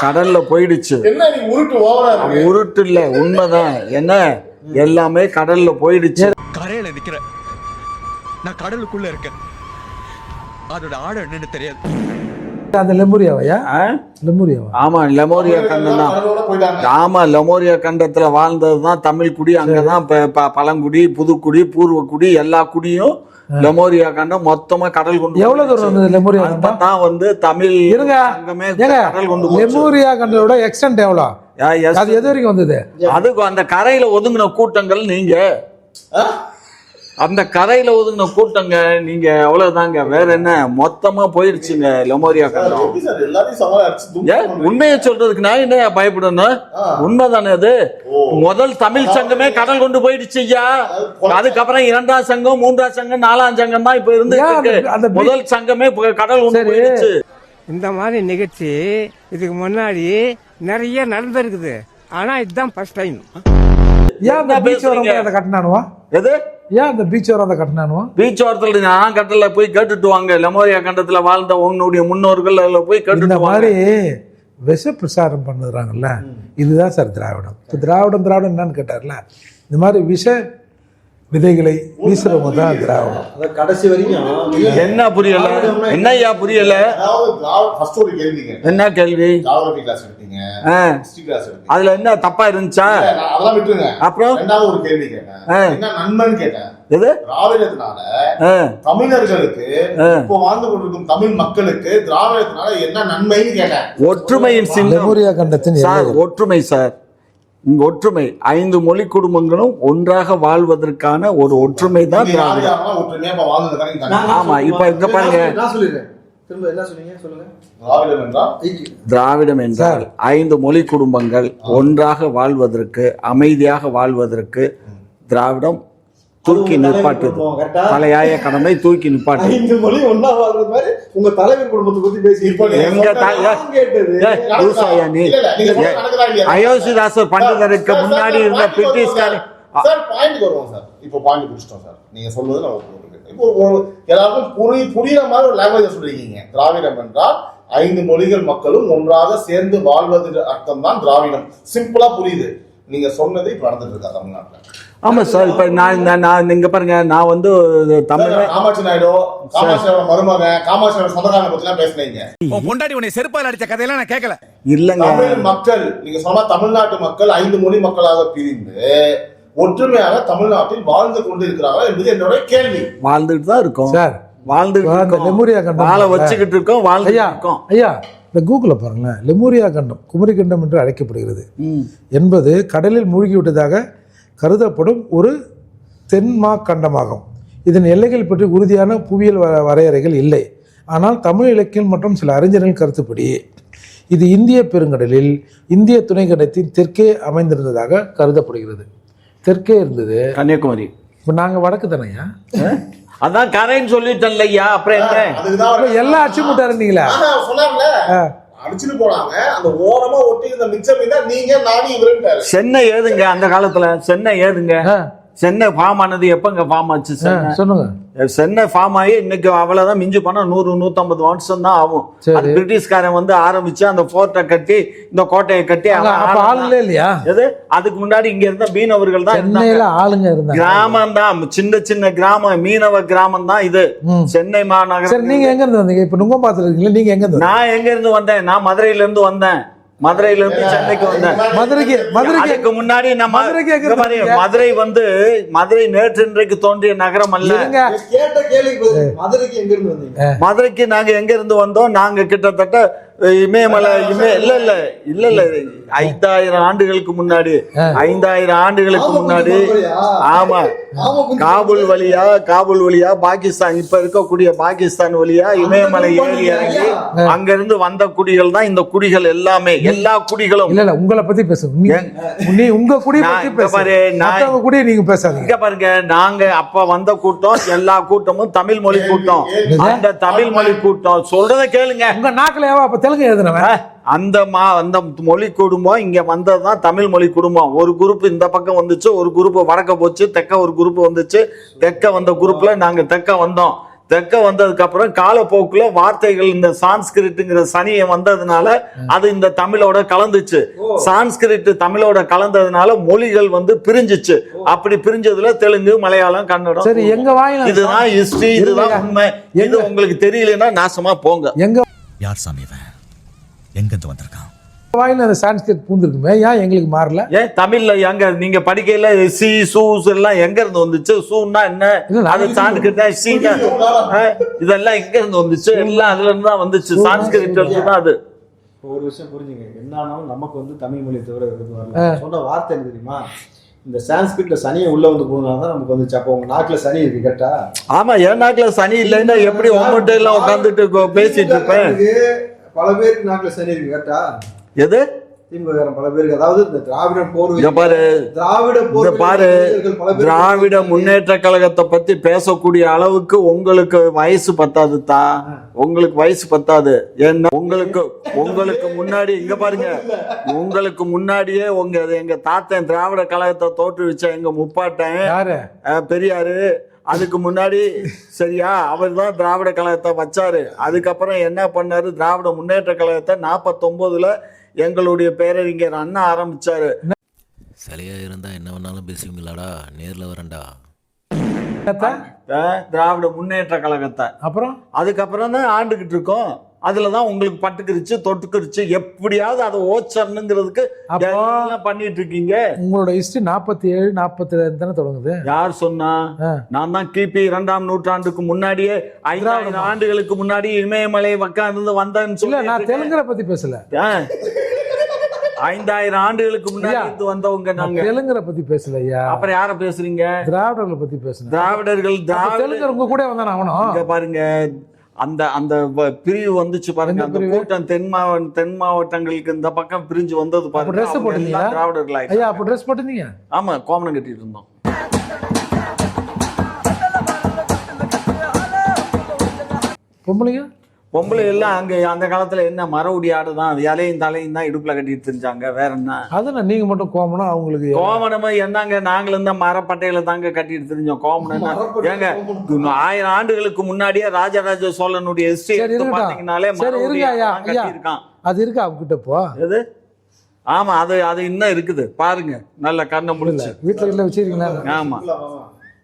கடல்ல போயிடுச்சு. உருட்டு இல்ல, உண்மைதான். என்ன எல்லாமே கடல்ல போயிடுச்சு. கரையில நிக்கிற நான் கடலுக்குள்ள இருக்கேன். அதோட ஆழம் என்னன்னு தெரியாது. அந்த லெமூரியாவையா? லெமூரியாவா? ஆமா, லெமோரியா கண்டம் தான். ஆமா, லெமோரியா கண்டத்துல வாழ்ந்ததுதான் தமிழ் குடி. அங்கதான் பழங்குடி, புதுக்குடி, பூர்வக்குடி எல்லா குடியும் லெமோரியா கண்டம் மொத்தமா கடல் கொண்டு. எவ்வளவு தூரம் வந்தது லெமோரியா கண்டம்? தான் வந்து தமிழ் கடல் கொண்டு. லெமோரியா கண்டத்தோட எக்ஸ்டென்ட் எவ்வளவு? அது எது வரைக்கும் வந்தது? அதுக்கு அந்த கரையில ஒதுங்கின கூட்டங்கள் நீங்க அந்த கரையில ஒதுங்கின கூட்டங்க நீங்க அவ்வளவுதாங்க. வேற என்ன, மொத்தமா போயிருச்சுங்க லெமோரியா கண்டம். எப்படி சார் எல்லாரையும் சவால் அடிச்சு ஏன் உண்மையை சொல்றதுக்கு நான் என்ன பயப்படணும்? உண்மைதானே அது. முதல் தமிழ் சங்கமே கடல் கொண்டு போயிடுச்சு ஐயா. அதுக்கப்புறம் 2ஆம் சங்கம், 3ஆம் சங்கம், 4ஆம் சங்கம் தான் இப்ப இருந்து. முதல் சங்கமே கடல் கொண்டு போயிடுச்சு. இந்த மாதிரி நிகழ்ச்சி இதுக்கு முன்னாடி நிறைய நடந்திருக்குது. ஆனா இதுதான் ஃபர்ஸ்ட் டைம். ஏன் அந்த பீச் ஓரம் அதை கட்டினானுவா? எது? ஏன் அந்த பீச் ஓரம் அதை கட்டினானுவா? பீச் ஓரத்துல நான் கட்டல போய் கேட்டுட்டு வாங்க. லெமோரியா கண்டத்துல வாழ்ந்த உன்னுடைய முன்னோர்கள் அதுல போய் கேட்டுட்டு இந்த மாதிரி விஷ பிரசாரம் பண்ணுறாங்கல்ல, இதுதான் சார் திராவிடம். இப்போ திராவிடம் என்னன்னு கேட்டார்ல, இந்த மாதிரி விஷ விதைகளை வீசுறவங்க தான் திராவிடம். அத கடைசி வரைக்கும் என்ன புரியல? என்னய்யா புரியல? ஃபர்ஸ்ட் ஒரு கேள்விங்க. என்ன கேள்வி? ஜியோகிராஃபி கிளாஸ் எடுத்தீங்க, ஹிஸ்டரி கிளாஸ் எடுத்தீங்க. அதுல என்ன தப்பா இருந்துச்சா? அதெல்லாம் விட்டுருங்க. அப்புறம் ரெண்டாவது ஒரு கேள்வி கேட்டேன். என்ன நன்மைன்னு கேட்டேன். எது? திராவிடத்தினால தமிழர்களுக்கு, இப்போ வாழ்ந்து கொண்டிருக்கும் தமிழ் மக்களுக்கு திராவிடத்தினால என்ன நன்மைன்னு கேட்டேன். ஒற்றுமையின் சின்னம். லெமோரியா கண்டத்தின் சார் ஒற்றுமை சார், இங்க ஒற்றுமை 5 மொழி குடும்பங்களும் ஒன்றாக வாழ்வதற்கான ஒரு ஒற்றுமை தான் திராவிடம். ஒற்றுமையா இப்ப வாழ்ந்ததுக்கான. ஆமா, இப்ப இங்க பாருங்க, நான் சொல்லிடுறேன். திரும்ப என்ன சொன்னீங்க சொல்லுங்க. திராவிடம் என்றால் திராவிடம் என்றால் 5 மொழி குடும்பங்கள் ஒன்றாக வாழ்வதற்கு, அமைதியாக வாழ்வதற்கு திராவிடம் தூக்கி நிப்பாட்டு. தலையாய கடமை தூக்கி நிப்பாட்டு. 5 மொழி ஒண்ணா வாழ்றது மாதிரி உங்க தலைவர் குடும்பத்தை பத்தி பேசி அயோத்திதாசர் பண்டிதருக்கு முன்னாடி இருந்த பிரிட்டிஷ்காரர். சார் பாயிண்ட் வருவோம் சார். இப்போ பாயிண்ட் பிடிச்சிட்டோம் சார். நீங்க சொல்வது நான் ஒப்புக்கொள்கிறேன். இப்போ எல்லாருக்கும் புரியுற மாதிரி ஒரு லாங்குவேஜ் சொல்றீங்க. திராவிடம் என்றால் 5 மொழிகள் மக்களும் ஒன்றாக சேர்ந்து வாழ்வது அர்த்தம் தான் திராவிடம். சிம்பிளா புரியுது. நீங்க சொன்னதை இப்ப நடந்துட்டு இருக்கா தமிழ்நாட்டுல. ஆமா சார். இப்ப நான் இங்க பாருங்க, நான் வந்து தமிழ் காமாட்சி நாயுடு, காமாட்சி மருமகன், காமாட்சி சொந்தக்காரங்க பத்தி எல்லாம் பேசுனீங்க. பொண்டாட்டி உன்னை செருப்பால் அடிச்ச கதையெல்லாம் நான் கேட்கல. இல்லங்க, தமிழ் மக்கள் நீங்க சொன்ன தமிழ்நாட்டு மக்கள் 5 மொழி மக்களாக பிரிந்து ஒற்றுமையாக தமிழ்நாட்டில் வாழ்ந்து கொண்டு இருக்கிறார்கள் என்பது என்னோட கேள்வி. வாழ்ந்துட்டு தான் இருக்கோம் சார். லெமோரியா கண்டம் வாழ வச்சுக்கிட்டு இருக்கோம், வாழ்ந்துட்டு இருக்கோம். ஐயா இந்த கூகுளில் பாருங்களேன், லெமோரியா கண்டம், குமரி கண்டம் என்று அழைக்கப்படுகிறது என்பது கடலில் மூழ்கிவிட்டதாக கருதப்படும் ஒரு தென்மா கண்டமாகும். இதன் எல்லைகள் பற்றி உறுதியான புவியியல் வரையறைகள் இல்லை. ஆனால் தமிழ் இலக்கியம் மற்றும் சில அறிஞர்கள் கருத்துப்படி இது இந்திய பெருங்கடலில் இந்திய துணைக்கண்டத்தின் தெற்கே அமைந்திருந்ததாக கருதப்படுகிறது. தெற்கே இருந்தது கன்னியாகுமரி. இப்போ நாங்கள் வடக்கு தானையா? அதான் கரைன்னு சொல்லிட்டேன் ஐயா. அப்புறம் என்ன எல்லாம் அடிச்சு முட்டாருந்தீங்களா? சொன்னார்ல, அடிச்சுட்டு போனாங்க. அந்த ஓரமா ஒட்டி இந்த மிச்சம் நீங்க நானி இவருன்றாரு. சென்னை ஏதுங்க அந்த காலத்துல? சென்னை ஏதுங்க? சென்னை ஃபார்ம் ஆனது எப்பங்க ஃபார்ம் ஆச்சு? சொல்லுங்க. சென்னை ஃபார்ம் ஆகி இன்னைக்கு அவ்வளவுதான், மிஞ்சி போனா 100-150 வருஷம் தான் ஆகும். பிரிட்டிஷ்காரன் வந்து ஆரம்பிச்சு அந்த போர்ட்டை கட்டி, இந்த கோட்டையை கட்டி ஆளுங்களே இல்லையா? எது அதுக்கு முன்னாடி இங்க இருந்த மீனவர்கள் தான் ஆளுங்க இருந்தாங்க. கிராமம் தான், சின்ன சின்ன கிராமம், மீனவ கிராமம் தான் இது சென்னை மாநகரம். நீங்க எங்க இருந்து வந்தீங்க? இப்ப நுங்கம்பாத்துல இருக்கீங்களா? நீங்க எங்க இருந்து? நான் எங்க இருந்து வந்தேன்? நான் மதுரையில இருந்து வந்தேன். மதுரையில இருந்து சென்னைக்கு வந்தேன். மதுரைக்கு முன்னாடி மதுரை வந்து மதுரை நேற்று இன்றைக்கு தோன்றிய நகரம் அல்ல. மதுரைக்கு நாங்க எங்க இருந்து வந்தோம்? நாங்க கிட்டத்தட்ட இமயமலை இல்ல 5000 ஆண்டுகளுக்கு முன்னாடி, 5000 ஆண்டுகளுக்கு முன்னாடி. ஆமா, காபூல் வழியா பாகிஸ்தான், இப்ப இருக்கக்கூடிய பாகிஸ்தான் வழியா இமயமலை ஏறி இறங்கி அங்க இருந்து வந்த குடிகள் தான் இந்த குடிகள் எல்லாமே. எல்லா குடிகளும் இல்ல உங்களை பத்தி பேசுங்க. நீ உங்க குடி பத்தி பேசுங்க, குடி நீங்க பேசாதீங்க. இங்க பாருங்க, நாங்க அப்ப வந்த கூட்டம், எல்லா கூட்டமும் தமிழ் மொழி கூட்டம். அந்த தமிழ் மொழி கூட்டம் சொல்றத கேளுங்க. உங்க நாக்குல அப்ப தெலுங்கு எழுதுனவன் அந்த மொழி குடும்பம் இங்க வந்ததுதான் தமிழ் மொழி குடும்பம். ஒரு குரூப் இந்த பக்கம் வந்துச்சு, ஒரு குரூப் வடக்க போச்சு, தெக்க ஒரு குரூப் வந்துச்சு. தெக்க வந்த குரூப்ல நாங்க தெக்க வந்தோம். தெக்க வந்ததுக்கு அப்புறம் காலப்போக்குல வார்த்தைகள், இந்த சான்ஸ்கிரிட்ங்கிற சனியை வந்ததுனால அது இந்த தமிழோட கலந்துச்சு. சான்ஸ்கிரிட் தமிழோட கலந்ததுனால மொழிகள் வந்து பிரிஞ்சிச்சு. அப்படி பிரிஞ்சதுல தெலுங்கு, மலையாளம், கன்னடம். சரி, எங்க வாயில இதுதான் ஹிஸ்டரி, இதுதான் உண்மை. இது உங்களுக்கு தெரியலன்னா நாசமா போங்க. எங்க யார் சாமி இவன்? எங்க இருந்து வந்திருக்கான்? வாயில அந்த சான்ஸ்கிரிட் பூந்துருக்குமே, ஏன் எங்களுக்கு மாறல? ஏன் தமிழ்ல எங்க நீங்க படிக்கையில சி சூஸ் எல்லாம் எங்க இருந்து வந்துச்சு? சூன்னா என்ன? அது சான்ஸ்கிரிட். சீனா இதெல்லாம் எங்க இருந்து வந்துச்சு? எல்லாம் அதுல இருந்து தான் வந்துச்சு. சான்ஸ்கிரிட் தான் அது. ஒரு விஷயம் புரிஞ்சுங்க, என்னாலும் நமக்கு வந்து தமிழ் மொழி தவிர வரல. சொன்ன வார்த்தை என்ன தெரியுமா? இந்த சான்ஸ்கிரிட்ல சனியை உள்ள வந்து போனால தான் நமக்கு வந்துச்சு. அப்போ உங்க நாக்குல சனி இருக்கு கேட்டா? ஆமா, என் நாக்குல சனி இல்லைன்னா எப்படி உங்கள்கிட்ட எல்லாம் உட்காந்துட்டு பேசிட்டு இருப்பேன்? பல பேருக்கு நாக்குல சனி இருக்கு கேட்டா? எது திமுக பல பேருக்கு, அதாவது இந்த திராவிட போர்வை பாரு, பாரு, திராவிட முன்னேற்ற கழகத்தை பத்தி பேசக்கூடிய அளவுக்கு உங்களுக்கு வயசு பத்தாது தான். உங்களுக்கு வயசு பத்தாது. என்ன உங்களுக்கு முன்னாடி இங்க பாருங்க, உங்களுக்கு முன்னாடியே எங்க தாத்தன் திராவிட கழகத்தை தோற்றுவிச்ச எங்க முப்பாட்டன் பெரியாரு. அதுக்கு முன்னாடி சரியா அவர் தான் திராவிட கழகத்தை வச்சாரு. அதுக்கப்புறம் என்ன பண்ணாரு, திராவிட முன்னேற்ற கழகத்தை 49ல எங்களுடைய பேரறிஞர் அண்ணா ஆரம்பிச்சாரு. சரியா இருந்தா என்ன வேணாலும் பேசுவீங்களாடா, நேர்ல வரேன்டா. திராவிட முன்னேற்ற கழகத்தை அதுக்கப்புறம் தான் ஆண்டுகிட்டு இருக்கோம். அதுலதான் உங்களுக்கு பட்டுக்கிருச்சு, தொட்டுக்கிருச்சு, எப்படியாவது அதை ஓச்சர்னுங்கிறதுக்கு பண்ணிட்டு இருக்கீங்க. உங்களோட ஹிஸ்டரி 47 47 தானே தொடங்குது. யார் சொன்னா? நான் தான் கிபி 2ஆம் நூற்றாண்டுக்கு முன்னாடியே 5000 ஆண்டுகளுக்கு முன்னாடி இமயமலை உட்கார்ந்து வந்தேன்னு சொல்ல. நான் தெலுங்கரை பத்தி பேசல, 5000 ஆண்டுகளுக்கு முன்னாடி வந்தவங்க. நாங்க தெலுங்கரை பத்தி பேசலையா? அப்புறம் யார பேசுறீங்க? திராவிடர்களை பத்தி பேசுறேன். திராவிடர்கள் தெலுங்கர் உங்க கூட வந்தானே அவனும். பாருங்க, அந்த பிரிவு வந்துச்சு பாருங்க. அந்த கூட்டம் தென் மாவட்டங்களுக்கு இந்த பக்கம் பிரிஞ்சு வந்தது பாருங்க. ட்ரெஸ் போட்டீங்களா? திராவிடர்கள் ஐயா அப்ப ட்ரெஸ் போட்டீங்க? ஆமா, கோமணம் கட்டிட்டு இருந்தோம். பொம்பளை எல்லாம் அங்க அந்த காலத்துல என்ன மரவுடி ஆடுதான், இலையும் தலையும் தான் இடுப்புல கட்டிட்டு தெரிஞ்சாங்க. வேற என்ன? அதான் நீங்க மட்டும் கோமணம், அவங்களுக்கு கோமணமா என்னங்க? நாங்களும் தான் மரப்பட்டையில தாங்க கட்டிட்டு தெரிஞ்சோம். கோமணம் ஏங்க 1000 ஆண்டுகளுக்கு முன்னாடியே ராஜராஜ சோழனுடைய ஹிஸ்டரி பாத்தீங்கன்னாலே கட்டியிருக்கான். அது இருக்கு அவங்க கிட்ட. போ எது? ஆமா, அது இன்னும் இருக்குது பாருங்க. நல்ல கண்ணை முடிச்சு வீட்டுல வச்சிருக்கீங்களா? ஆமா.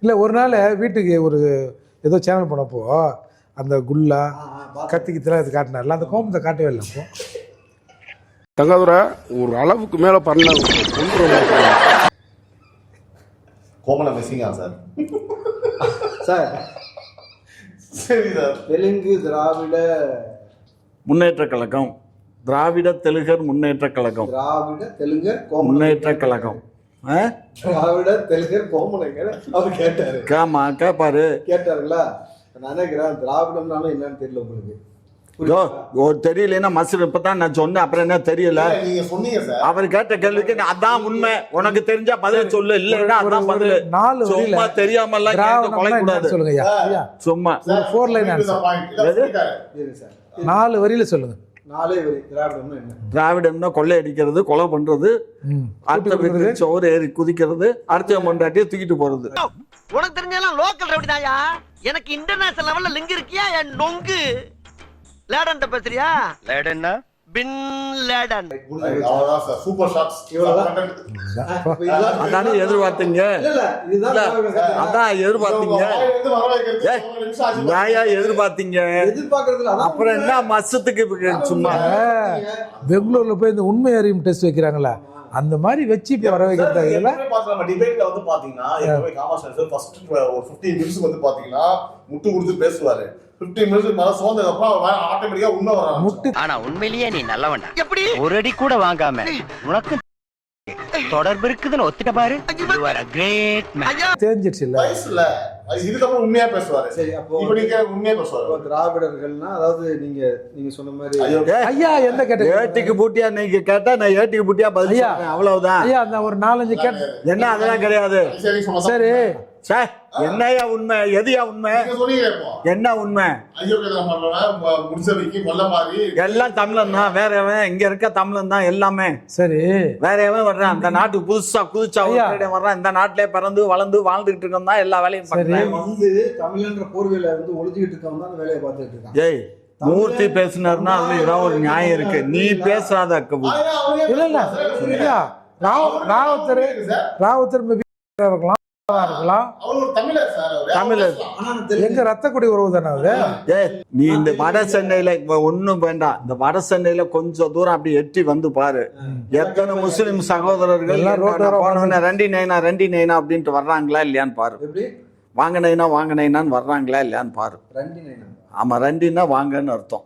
இல்ல ஒரு நாள் வீட்டுக்கு ஒரு ஏதோ சேனல் போனப்போ அந்த குல்லா கத்திக்கித்தெல்லாம் இது காட்டினார்ல, அந்த கோமத்தை காட்டவே இல்லை. அப்போ தங்காதுரை ஒரு அளவுக்கு மேல பண்ண கோமணம் மிஸ்ஸிங்கா சார்? சார் சரி சார். தெலுங்கு திராவிட முன்னேற்ற கழகம், திராவிட தெலுங்கர் முன்னேற்ற கழகம், திராவிட தெலுங்கர் முன்னேற்ற கழகம், திராவிட தெலுங்கர் கோமணங்க அவர் கேட்டாரு. ஆமா, கேப்பாரு. கேட்டாருங்களா? நான் நினைக்கிறேன் திராவிடம்னாலும் என்னன்னு தெரியல உங்களுக்கு. தெரியலன்னா மசூர் இப்பதான் நான் சொன்னேன், அப்புறம் என்ன தெரியல? நீங்க சொன்னீங்க சார். அவர் கேட்ட கேள்விக்கு அதான் உண்மை, உனக்கு தெரிஞ்சா பதில சொல்லு, இல்லன்னா அதான் பதில். சும்மா தெரியாம எல்லாம் கொலை கூடாது. சொல்லுங்க ஐயா, சும்மா 4 லைன் ஆன்சர். 4 வரியில சொல்லுங்க. 4 வரி. திராவிடம்னா என்ன? திராவிடம்னா கொள்ளை அடிக்கிறது, கொலை பண்றது, அடுத்த வீட்டுக்கு சோறு ஏறி குதிக்கிறது, அடுத்த மொண்டாட்டியை தூக்கிட்டு போறது. உனக்கு தெரிஞ்செல்லாம் லோக்கல் ரவுடிதாயா. எனக்கு இன்டர்நேஷனல் லெவல்ல லிங்க் இருக்கியா? என் நொங்கு லேடன் பேசுறியா? லேடன்னா பின் லேடன். அவ்வளவுதான் சார். Super shots. அதானே எதிர்பார்த்தீங்க? அதான் எதிர்பார்த்தீங்க. எதிர்பார்த்தீங்க. அப்புறம் என்ன மசத்துக்கு சும்மா பெங்களூர்ல போய் இந்த உண்மை அறியும் டெஸ்ட் வைக்கிறாங்களா, அந்த மாதிரி வச்சு வர வைக்கிறது. நம்ம டிபேட்ல வந்து பாத்தீங்கன்னா ஃபர்ஸ்ட் ஒரு 15 நிமிஷம் வந்து பாத்தீங்கன்னா முட்டு கொடுத்து பேசுவாரு. 15 நிமிஷம் மேல சோந்ததுக்கு அப்புறம் ஆட்டோமேட்டிக்கா உண்மை வரும். ஆனா உண்மையிலேயே நீ நல்லவன்டா. எப்படி? ஒரு அடி கூட வாங்காம உனக்கு தொடர்பு இருக்குதுன்னு ஒத்துட்ட பாரு. You are a great man. தெரிஞ்சிருச்சு இல்ல? வயசுல இதுக்கப்புறம் உண்மையா பேசுவாரு. சரி, அப்போ இப்ப நீங்க உண்மையா பேசுவாரு. திராவிடர்கள்னா அதாவது நீங்க சொன்ன மாதிரி ஐயா என்ன கேட்ட? ஏட்டிக்கு பூட்டியா நீங்க கேட்டா நான் ஏட்டிக்கு பூட்டியா பதில் சொல்றேன், அவ்வளவுதான். ஐயா அந்த ஒரு 4-5 கேட்ட என்ன அதெல்லாம் கிடையாது. சரி சார், என்னையா உண்மை? எதுயா உண்மை? என்ன உண்மை? எல்லாம் தமிழன் தான், வேற எவன் இங்க இருக்க தமிழன் தான் எல்லாமே. சரி, வேற எவன் வர்றான்? அந்த நாட்டுக்கு புதுசா வர்றான். இந்த நாட்டிலே பிறந்து வளர்ந்து வாழ்ந்துகிட்டு இருக்கோம் தான் எல்லா வேலையும் பண்றேன். வந்து தமிழ்ன்ற போர்வையில வந்து ஒளிஞ்சுக்கிட்டு இருக்கவங்க தான் வேலையை பார்த்துட்டு இருக்காங்க. ஏய், மூர்த்தி பேசினார்னா அதுல ஏதாவது ஒரு நியாயம் இருக்கு. நீ பேசாத. இல்ல இல்ல ராவத்தர் இருக்கலாம், தமிழர் எங்க ரத்த கொடி உறவு தானே அவரு. நீ இந்த வட சென்னையில ஒண்ணும் வேண்டாம், இந்த வட சென்னையில கொஞ்சம் தூரம் அப்படி எட்டி வந்து பாரு, எத்தனை முஸ்லிம் சகோதரர்கள் ரெண்டி நைனா அப்படின்ட்டு வர்றாங்களா இல்லையான்னு பாரு. வாங்க நைனான்னு வர்றாங்களா இல்லையான்னு பாரு. ஆமா, ரெண்டின்னா வாங்கன்னு அர்த்தம்.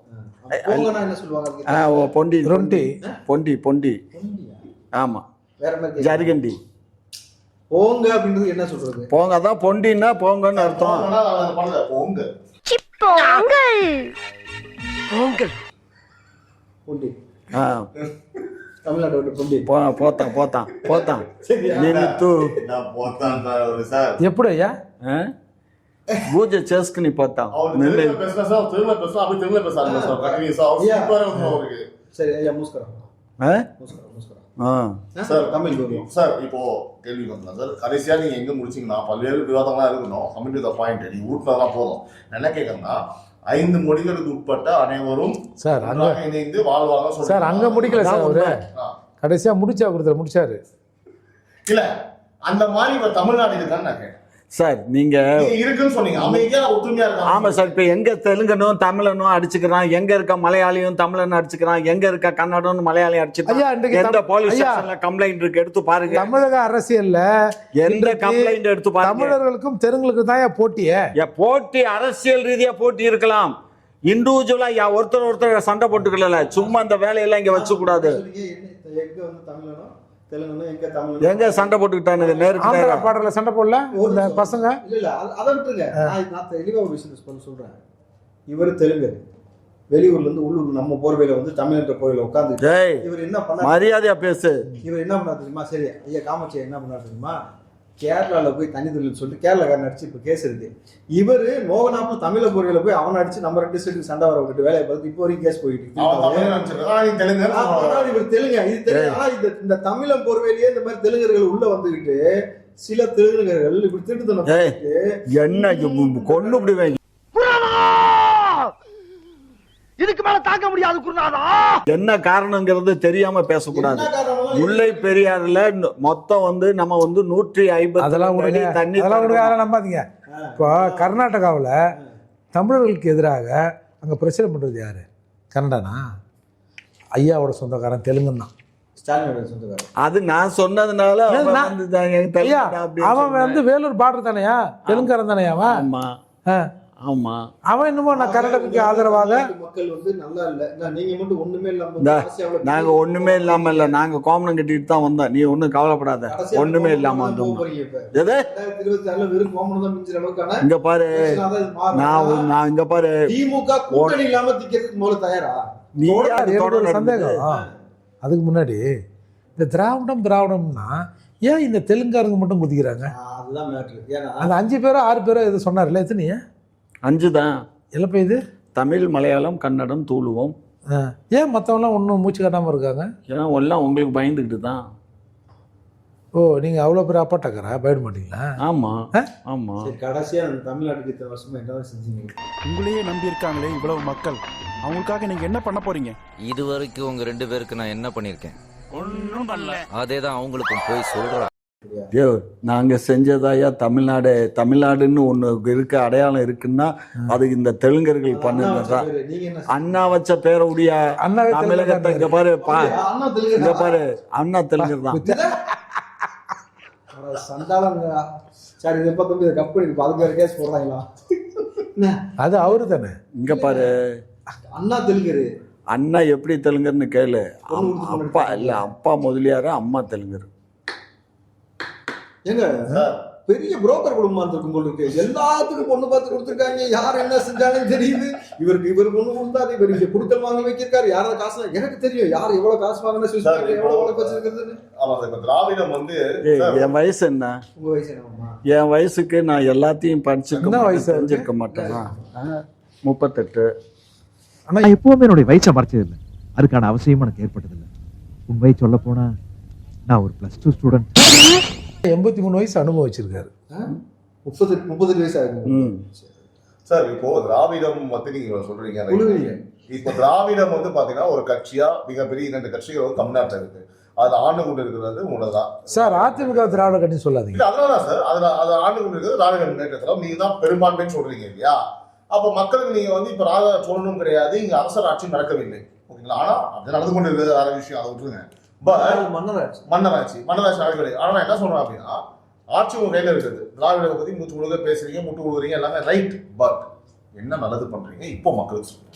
பொண்டி. ஆமா, ஜருகண்டி. போங்க அப்படின்றது என்ன சொல்றது? போங்க, அதான் பொண்டின்னா போங்கன்னு அர்த்தம். போங்க பொண்டி ஆ, தமிழ்நாட்டை விட்டு பொண்டி போத்தான் నిన్ను நான் போத்தான் சார். எப்படி ஐயா? பூஜை చేసుకుని పోతాం. அவர் தெலுங்குல பேசுறா சார், தெலுங்குல பேசுறா, அப்படி தெலுங்குல பேசுறாங்க சார். கண்டினியூஸா அவர் சூப்பரா இருக்கும் அவருக்கு. சரி ஐயா முஸ்கரம் சார் தமிழ் வருவோம் சார். இப்போ கேள்வி வந்தா சார், கடைசியா நீங்க எங்க முடிச்சீங்கன்னா பல்வேறு விவாதம்லாம் இருக்கணும். கமிட்டி த பாயிண்ட் நீங்க ஊட்டினா போதும். என்ன கேட்கறேன்னா 5 மொழிகளுக்கு உட்பட்ட அனைவரும் சார் அங்க இணைந்து வாழ்வாங்க சொல்றாங்க. சார் அங்க முடிக்கல சார் அவரு, கடைசியா முடிச்சா ஒருத்தர் முடிச்சாரு. இல்ல அந்த மாதிரி இப்ப தமிழ்நாடு இருக்கான்னு நான் கேட்டேன் சார். நீங்க இருக்குன்னு சொன்னீங்க, அமைதியா ஒற்றுமையா இருக்காங்க. ஆமா சார். இப்ப எங்க தெலுங்கனும் தமிழனும் அடிச்சுக்கிறான், எங்க இருக்க மலையாளியும் தமிழனும் அடிச்சுக்கிறான், எங்க இருக்க கன்னடம் மலையாளியும் ஐயா, அடிச்சுக்கிறான். இன்றைக்கு எந்த போலீஸ் ஸ்டேஷன்ல கம்ப்ளைண்ட் இருக்கு எடுத்து பாருங்க. தமிழக அரசியல்ல எந்த கம்ப்ளைண்ட் எடுத்து பாருங்க. தமிழர்களுக்கும் தெலுங்குகளுக்கும் தான் போட்டியே. போட்டி அரசியல் ரீதியா போட்டி இருக்கலாம். இண்டிவிஜுவலா ஒருத்தர் சண்டை போட்டுக்கல. சும்மா அந்த வேலையெல்லாம் இங்க வச்சு கூடாது. எங்க வந்து தமிழனும் தெலுங்கனும் எங்க தமிழ் எங்க சண்டை போட்டுக்கிட்டானுங்க நேருக்கு ஆந்திரா பாடல சண்டை போடல இந்த பசங்க. இல்ல அதை விட்டுருங்க. நான் தெளிவா ஒரு விஷயம் சொல்றேன். இவர் தெலுங்கு, வெளியூர்ல இருந்து உள்ளூர் நம்ம போர்வையில வந்து தமிழ்ன்ற போர்வையில உட்கார்ந்து இவர் என்ன பண்ண மரியாதையா பேசு. இவர் என்ன பண்ணா தெரியுமா? சரி ஐயா காமாட்சி என்ன பண்ணா தெரியுமா? கேரளால போய் தனி தொழில் சொல்லி கேரளாக்காரன் அடிச்சு இப்ப கேஸ் இருக்கு. இவரு மோகனாப்புல தமிழ போர்வையில போய் அவன் அடிச்சு நம்ம 2 ஸ்டேட்டுக்கு சண்டை வர விட்டு வேலையை பார்த்து இப்போ வரைக்கும் கேஸ் போயிட்டு இவர் தெலுங்கு. இது தெரியும். ஆனா இந்த தமிழ போர்வையிலேயே இந்த மாதிரி தெலுங்கர்கள் உள்ள வந்துகிட்டு சில தெலுங்கர்கள் இப்படி திட்டுத்தனம் என்ன கொண்டு விடுவேன். இதுக்கு மேல தாங்க முடியாது குருநாதா. என்ன காரணங்கிறது தெரியாம பேசக்கூடாது. முல்லை பெரியாறுல மொத்தம் வந்து நம்ம வந்து 150 அதெல்லாம் தண்ணி நம்பாதீங்க. இப்போ கர்நாடகாவில் தமிழர்களுக்கு எதிராக அங்க பிரச்சனை பண்றது யாரு? கன்னடனா? ஐயாவோட சொந்தக்காரன் தெலுங்குன்னு தான். ஸ்டாலினோட சொந்தக்காரன். அது நான் சொன்னதுனால அவன் வந்து வேலூர் பார்டர் தானையா, தெலுங்காரன் தானையா அவன்? ஆமா ஆமா. அவன் என்னமோ நான் கர்நாடகாவுக்கு ஆதரவாக மக்கள் வந்து நல்லா இல்ல, நீங்க மட்டும் ஒண்ணுமே இல்லாம. நாங்க ஒண்ணுமே இல்லாம இல்ல, நாங்க கோமனம் கட்டிட்டு தான் வந்தோம். நீ ஒண்ணும் கவலைப்படாத, ஒண்ணுமே இல்லாம வந்தோம். இங்க பாரு, நான் இங்க பாரு, திமுக கூட்டணி இல்லாம திக்கிறதுக்கு முதல்ல தயாரா? ஒரு சந்தேகம். அதுக்கு முன்னாடி இந்த திராவிடம்னா ஏன் இந்த தெலுங்காரங்க மட்டும் குதிக்கிறாங்க? அதுதான் மேட்ரு. ஏன்னா அந்த 5 பேரோ 6 பேரோ இது சொன்னார்ல, எத்தனையா? 5 தான். இல்லப்ப இது தமிழ், மலையாளம், கன்னடம், தூளுவம். ஏன் மற்றவங்களாம் ஒன்றும் மூச்சு காட்டாமல் இருக்காங்க? ஏன்னா எல்லாம் உங்களுக்கு பயந்துக்கிட்டு தான். ஓ, நீங்கள் அவ்வளோ பேர் அப்பாட்டக்கரா பயப்பட மாட்டீங்களா? ஆமாம் ஆமாம். சரி, கடைசியாக தமிழ்நாட்டுக்கு இத்தனை வருஷமா என்ன செஞ்சீங்க? உங்களையே நம்பி இருக்காங்களே இவ்வளவு மக்கள், அவங்களுக்காக நீங்கள் என்ன பண்ண போறீங்க? இது வரைக்கும் உங்க 2 பேருக்கு நான் என்ன பண்ணியிருக்கேன்? ஒன்றும் பண்ணல. அதேதான் அவங்களுக்கும் போய் சொல்றேன். நாங்க செஞ்சதாயா தமிழ்நாடுன்னு ஒண்ணு இருக்க அடையாளம் இருக்குன்னா அது இந்த தெலுங்கர்கள் பண்ணதான். அண்ணா வச்ச பேரை உடைய தமிழகத்தை இங்க பாரு, இங்க பாரு, அண்ணா தெலுங்கர் தான். அது அவரு தானே. இங்க பாரு, அண்ணா தெலுங்கரு. அண்ணா எப்படி தெலுங்கர்னு கேளு. அப்பா இல்ல, அப்பா முதலியாரு, அம்மா தெலுங்கர். ஏங்க பெரிய புரோக்கர் குடும்பம் இருக்கும் போல இருக்கு. எல்லாத்துக்கும் பொண்ணு பார்த்து கொடுத்துருக்காங்க. யார் என்ன செஞ்சாலும் தெரியுது. இவர் பொண்ணு கொடுத்தாரு, இவர் கொடுத்தல் வாங்கி வைக்கிறாரு. யாராவது காசு எனக்கு தெரியும், யார் எவ்வளவு காசு வாங்கினா எவ்வளவு வச்சிருக்கிறது. திராவிடம் வந்து என் வயசு என்ன? உங்க வயசு என்ன? என் வயசுக்கு நான் எல்லாத்தையும் தெரிஞ்சிருக்க மாட்டேன்னா 38. ஆனா எப்பவுமே என்னுடைய வயசை மறைச்சது இல்லை, அதுக்கான அவசியம் எனக்கு ஏற்பட்டதில்லை. உண்மையை சொல்ல போனா நான் ஒரு +2 ஸ்டூடெண்ட். 83 வயசு அனுபவம் வச்சிருக்காரு. 38 வயசு ஆகுது சார். இப்போ திராவிடம் வந்து நீங்க சொல்றீங்க, இப்போ திராவிடம் வந்து பாத்தீங்கன்னா ஒரு கட்சியா மிகப்பெரிய 2 கட்சிகள் வந்து தமிழ்நாட்டில் இருக்கு. அதுல ஆண்டு கொண்டு இருக்கிறது உணர்தான் சார். அதிமுக திராவிட கட்சி சொல்லாதீங்க. அதனால சார் அது ஆண்டு கொண்டு இருக்கிறது திராவிட முன்னேற்றத்தில் நீங்க தான் பெரும்பான்மைன்னு சொல்றீங்க இல்லையா? அப்ப மக்களுக்கு நீங்க வந்து இப்ப ராஜா சொல்லணும் கிடையாது, இங்க அரசர் ஆட்சி நடக்கவில்லை, ஓகேங்களா? ஆனா அது நடந்து கொண்டு இருக்கிறது வேற விஷயம், அதை விட்டுருங்க. மன்னராட்சி நடக்கவில்லை. ஆனா என்ன சொல்றேன் அப்படின்னா, ஆட்சி உங்க கையில இருக்குது. திராவிட பத்தி மூச்சு முழுக்க பேசுறீங்க, முட்டு கொடுக்குறீங்க, எல்லாமே ரைட். பட் என்ன நல்லது பண்றீங்க இப்போ மக்களுக்கு சொல்லுங்க.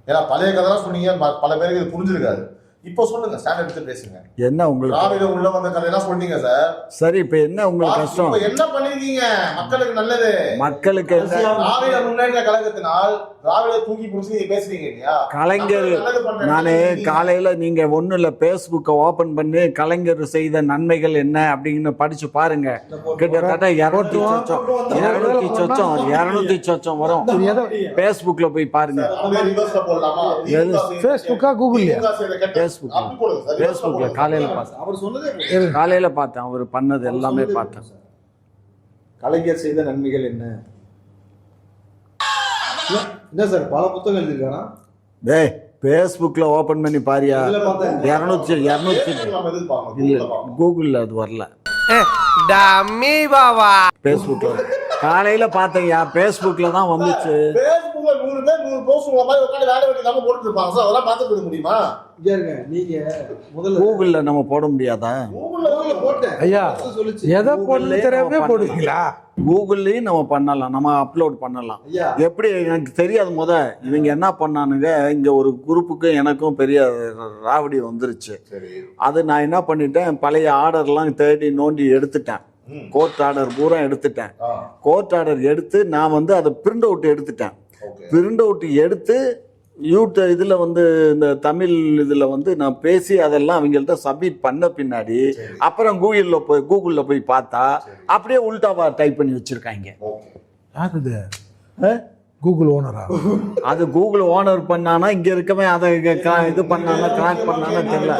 ஏன்னா பழைய கதைலாம் சொன்னீங்க, பல பேருக்கு இது புரிஞ்சிருக்காது. இப்போ சொல்லுங்க, ஸ்டாண்ட் எடுத்து பேசுங்க. என்ன உங்களுக்கு திராவிட உள்ள வந்த கதையெல்லாம் சொன்னீங்க சார். சரி, இப்ப என்ன உங்களுக்கு கஷ்டம்? இப்ப என்ன பண்ணிருக்கீங்க மக்களுக்கு? நல்லது மக்களுக்கு திராவிட முன்னேற்ற கழகத்தினால் திராவிட தூக்கி பிடிச்சி நீங்க பேசுறீங்க இல்லையா? கலைஞர், நானு காலையில நீங்க ஒண்ணு இல்ல பேஸ்புக்கை ஓபன் பண்ணி கலைஞர் செய்த நன்மைகள் என்ன அப்படின்னு படிச்சு பாருங்க. கிட்டத்தட்ட 200 சொச்சம் வரும். பேஸ்புக்ல போய் பாருங்க. ஃபேஸ்புக்கா கூகுள்லயா? பேஸ்புக்ல காலையில பார்த்தேன். அவர் பண்ணது எல்லாமே பார்த்தேன். கலைஞர் செய்த நன்மைகள் என்ன என்ன சார்? பல புத்தகம் எழுதிருக்காரா? டேய், பேஸ்புக்ல ஓபன் பண்ணி பாரியா. 200 இல்ல, கூகுள்ல அது வரல. டம்மி பாவா. பேஸ்புக்ல காலையில பார்த்தேன்யா, பேஸ்புக்ல தான் வந்துச்சு. பேஸ்புக்ல 100 பேர் 100 போஸ்ட் உள்ள மாதிரி உட்கார்ந்து வேலை வெட்டி இல்லாம போட்டுட்டு இருப்பாங்க சார். அதெல்லாம் பார்த்துட்டு இருக்க முடியுமா? நீங்க முதல்ல கூகுள்ல நம்ம போட முடியாதா? கூகுள்ல போட்டேன் ஐயா, எதை போட்டு தெரியாம போடுவீங்களா? கூகுள்லயும் நம்ம பண்ணலாம், நம்ம அப்லோட் பண்ணலாம். எப்படி எனக்கு தெரியாது. இவங்க என்ன பண்ணானுங்க, இங்க ஒரு குரூப்புக்கு எனக்கும் பெரிய ராவடி வந்துருச்சு. அது நான் என்ன பண்ணிட்டேன், பழைய ஆர்டர்லாம் தேடி நோண்டி எடுத்துட்டேன். கோர்ட் ஆர்டர் பூரா எடுத்துட்டேன். கோர்ட் ஆர்டர் எடுத்து நான் வந்து அதை பிரிண்ட் அவுட் எடுத்துட்டேன். பிரிண்ட் அவுட் எடுத்து இதுல வந்து இந்த தமிழ் இதுல வந்து நான் பேசி அதெல்லாம் அவங்கள்ட்ட சப்மிட் பண்ண பின்னாடி அப்புறம் கூகுள்ல போய் பார்த்தா அப்படியே உல்டாவா டைப் பண்ணி வச்சிருக்காங்க. யார் இது? கூகுள் ஓனரா? அது கூகுள் ஓனர் பண்ணானா, இங்க இருக்கவே அதை இது பண்ணானா, கிராக் பண்ணானா தெரியல.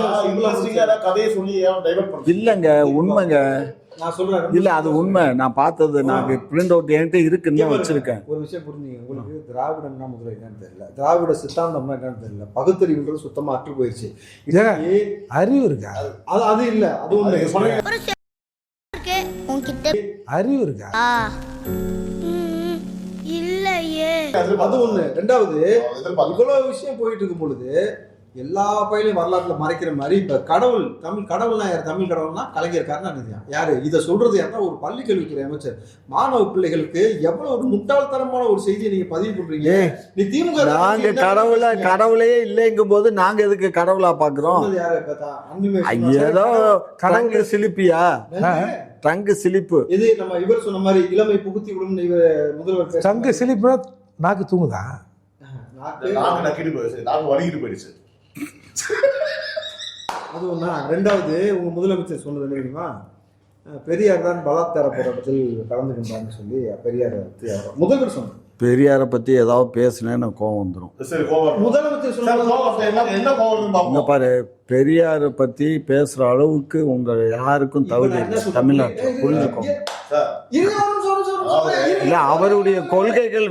இல்லங்க, உண்மைங்க. இல்ல, அது உண்மை. நான் பார்த்தது, நான் பிரிண்ட் அவுட் என்கிட்ட இருக்குன்னு வச்சிருக்கேன். ஒரு விஷயம் புரிஞ்சுங்க. உங்களுக்கு திராவிடம்னா முதல்ல என்னன்னு தெரியல, திராவிட சித்தாந்தம்னா என்னன்னு தெரியல, பகுத்தறிவுன்றது சுத்தமா அற்று போயிடுச்சு. அறிவு இருக்கா? அது இல்ல, அது ஒண்ணு. அறிவு இருக்கா? இல்லையே, அது ஒண்ணு. ரெண்டாவது, இவ்வளவு விஷயம் போயிட்டு இருக்கும் பொழுது எல்லா பயிலையும் வரலாற்றுல மறைக்கிற மாதிரி இப்ப கடவுள், தமிழ் கடவுள்னா யார்? தமிழ் கடவுள்னா கலைஞர் கருணாநிதி. யாரு இதை சொல்றது? யாருன்னா ஒரு பள்ளி கல்வித்துறை அமைச்சர். மாணவ பிள்ளைகளுக்கு எவ்வளவு ஒரு முட்டாள்தனமான ஒரு செய்தியை நீங்க பதிவு பண்றீங்க. நீ திமுக நாங்க கடவுளையே இல்லைங்கும் போது நாங்க எதுக்கு கடவுளா பாக்குறோம்? ஏதோ கடவுள் சிலிப்பியா, டங்கு சிலிப்பு. இது நம்ம இவர் சொன்ன மாதிரி இளமை புகுத்தி விடும் முதல்வர். டங்கு சிலிப்புனா நாக்கு தூங்குதா? நாக்கு நக்கிட்டு போயிடுச்சு, நாக்கு வலிக்கிட்டு போயிடுச்சு. அது ஒண்ணா. ரெண்டாவது, உங்க முதலமைச்சர் சொன்னது என்ன தெரியுமா? பெரியார் தான் பலாத்கார போராட்டத்தில் கலந்துக்கின்றான்னு சொல்லி பெரியார் முதல்வர் சொன்னார். பெரியாரை பத்தி ஏதாவது பேசினேன்னு கோவம் வந்துடும். முதலமைச்சர் சொன்ன பாரு, பெரியாரை பத்தி பேசுற அளவுக்கு உங்க யாருக்கும் தகுதி இல்லை தமிழ்நாட்டில். புரிஞ்சுக்கோ. இல்ல, அவருடைய கொள்கைகள்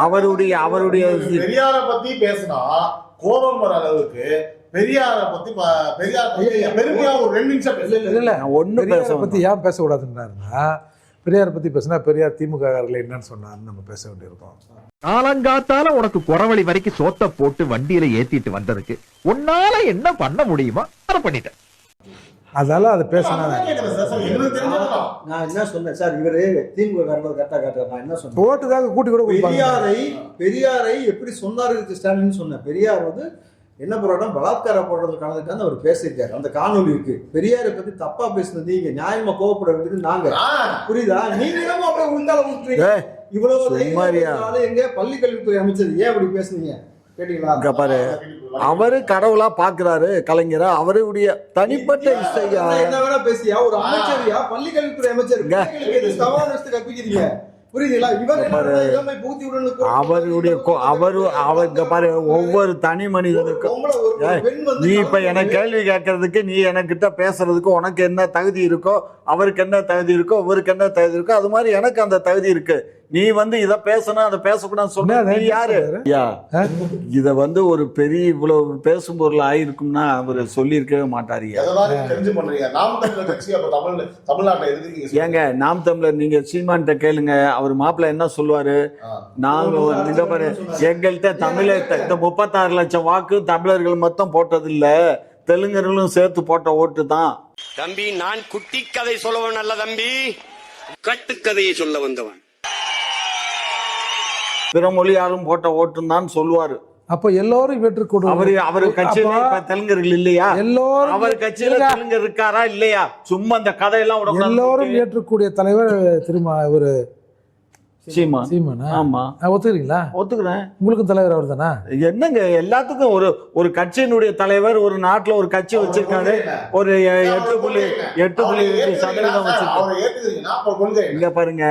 அவருடைய பெரியாரை பத்தி பேசினா கோபம் வர அளவுக்கு பெரியாரை பத்தி பெருமையா ஒரு 2 நிமிஷம் இல்ல ஒண்ணு பத்தி ஏன் பேசக்கூடாதுன்னா, பெரியாரை பத்தி பேசினா பெரியார் திமுக என்னன்னு சொன்னாருன்னு நம்ம பேச வேண்டியிருக்கோம். காலங்காத்தால உனக்கு குறவழி வரைக்கும் சோத்த போட்டு வண்டியில ஏத்திட்டு வந்ததுக்கு உன்னால என்ன பண்ண முடியுமா அதை பண்ணிட்டேன். அதால அதை பேசினா நான் என்ன சொன்னேன் சார், இவரு திமுக கரெக்டா காட்டுறேன். நான் என்ன சொன்னேன், ஓட்டுக்காக கூட்டி கூட பெரியாரை எப்படி சொன்னாரு ஸ்டாலின் சொன்னேன். பெரியார் வந்து என்ன போராட்டம், பலாத்கார போராட்டத்தில் கலந்துட்டான்னு அவர் பேசியிருக்காரு. அந்த காணொலி இருக்கு. பெரியாரை பத்தி தப்பா பேசுனது நீங்க, நியாயமா கோவப்பட வேண்டியது நாங்க. புரியுதா? நீங்க அப்படியே உண்டால ஊற்றுறீங்க. இவ்வளவு எங்க பள்ளி கல்வித்துறை அமைச்சர் ஏன் அப்படி பேசுனீங்க கேட்டீங்களா? பாரு, அவரு கடவுளா பாக்குறாரு கலைஞரா, அவருடைய தனிப்பட்ட இசையா என்ன வேணா பேசியா, ஒரு அமைச்சரியா, பள்ளி கல்வித்துறை அமைச்சர் கற்பிக்கிறீங்க. புரியுதுங்களா? அவருடைய பாரு, ஒவ்வொரு தனி மனிதனுக்கும் நீ இப்ப எனக்கு கேள்வி கேட்கறதுக்கு, நீ எனக்கிட்ட பேசுறதுக்கு உனக்கு என்ன தகுதி இருக்கோ, அவருக்கு என்ன தகுதி இருக்கோ, அவருக்கு என்ன தகுதி இருக்கோ, அது மாதிரி எனக்கு அந்த தகுதி இருக்கு. நீ வந்து இத பேசணும் அதை பேசக்கூடாது சொல்ற நீ யாரு? இத வந்து ஒரு பெரிய இவ்வளவு பேசும் பொருள் ஆயிருக்கும்னா அவரு சொல்லி இருக்கவே மாட்டாரு. ஏங்க, நாம் தமிழர் நீங்க சீமான்ட்ட கேளுங்க, அவர் மாப்பிள்ள என்ன சொல்லுவாரு. நாங்க எங்கள்கிட்ட தமிழர் இந்த 36 லட்சம் வாக்கு தமிழர்கள் மொத்தம் போட்டது இல்ல, தெலுங்கர்களும் சேர்த்து போட்ட ஓட்டு தான். தம்பி, நான் குட்டி கதை சொல்லவன் அல்ல தம்பி, கட்டுக்கதையை சொல்ல வந்தவன். பிற மொழியாலும் போட்ட ஓட்டுன்னு தான் சொல்லுவாரு. அப்ப எல்லோரும் ஏற்றுக்கொண்டு அவரு கட்சியில இப்ப தெலுங்கர்கள் இல்லையா? எல்லோரும் அவர் கட்சியில தெலுங்கர் இருக்காரா இல்லையா? சும்மா அந்த கதையெல்லாம் விடக்கூடாது. எல்லோரும் ஏற்றக்கூடிய தலைவர் திரும்ப ஒரு சீமானா? ஆமா, ஒத்துக்கிறீங்களா? ஒத்துக்கிறேன். உங்களுக்கும் தலைவர் அவர் தானா? என்னங்க எல்லாத்துக்கும் ஒரு கட்சியினுடைய தலைவர் ஒரு நாட்டுல ஒரு கட்சி வச்சிருக்காரு, ஒரு 8.8% வச்சிருக்காரு. இங்க பாருங்க,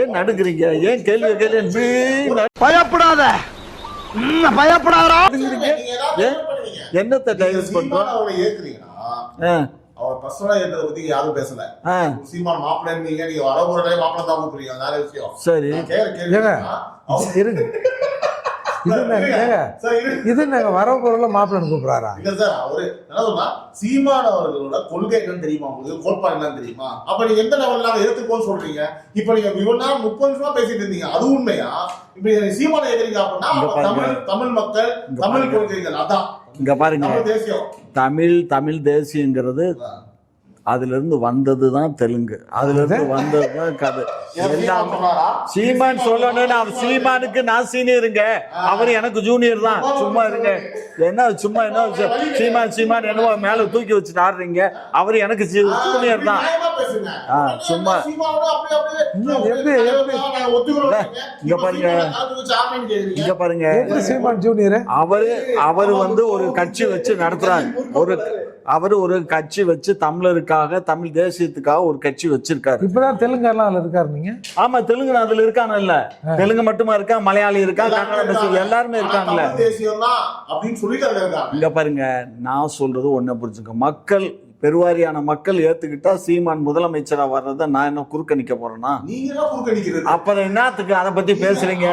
ஏன் நடுக்குறீங்க? ஏன் கேள்வி பயப்படாத பயப்படாதா? என்னத்தை டைவர்ஸ் பண்றோம்? அவர் பர்சனலா ஏற்றதை பத்தி யாரும் பேசல. சீமான் மாப்பிள்ளை நீங்க வரவுறதே மாப்பிள்ளை தான் கூப்பிடுறீங்க, வேற விஷயம். சரி, இது நாங்க வர பொருள மாப்பிள்ளை கூப்பிடுறாரா? இல்ல சார், அவரு என்ன சொன்னா, சீமான் அவர்களோட கொள்கை என்னன்னு தெரியுமா உங்களுக்கு, கோட்பாடு என்னன்னு தெரியுமா? அப்ப நீங்க எந்த லெவல்ல எடுத்துக்கோன்னு சொல்றீங்க? இப்ப நீங்க இவ்வளவு நேரம் 30 நிமிஷமா பேசிட்டு இருந்தீங்க, அது உண்மையா? இப்ப நீங்க சீமானை எதிர்க்க அப்படின்னா தமிழ் மக்கள், தமிழ் கொள்கைகள், அதான் இங்க பாருங்க. தமிழ் தேசியங்கிறது அதுல இருந்து வந்ததுதான் தெலுங்கு, அதுல இருந்து வந்ததுதான் கதை. சீமான் சொல்லணும், சீமானுக்கு நான் சீனியருங்க, அவரு எனக்கு ஜூனியர் தான். சும்மா இருங்க, என்ன சீமான் என்னவோ மேல தூக்கி வச்சுட்டு ஆடுறீங்க, அவரு எனக்கு ஜூனியர் தான். சும்மா இங்க பாருங்க, சீமான் ஜூனியர். அவரு வந்து ஒரு கட்சி வச்சு நடத்துறாரு, ஒரு கட்சி வச்சு தமிழருக்காக, தமிழ் தேசியத்துக்காக ஒரு கட்சி வச்சிருக்காரு. இப்பதான் தெலுங்கானா இருக்காரு நீங்க? ஆமா, தெலுங்கு அதுல இருக்கான இல்ல, தெலுங்கு மட்டுமா இருக்கா, மலையாளி இருக்கா, கன்னடம் எல்லாருமே இருக்காங்கல்ல. இங்க பாருங்க, நான் சொல்றது ஒண்ணு புரிஞ்சுக்க, மக்கள் பெருவாரியான மக்கள் ஏத்துக்கிட்டா சீமான் முதலமைச்சரா வர்றத நான் என்ன குறுக்க நிக்க போறேன்னா? அப்புறம் என்னத்துக்கு அதை பத்தி பேசுறீங்க?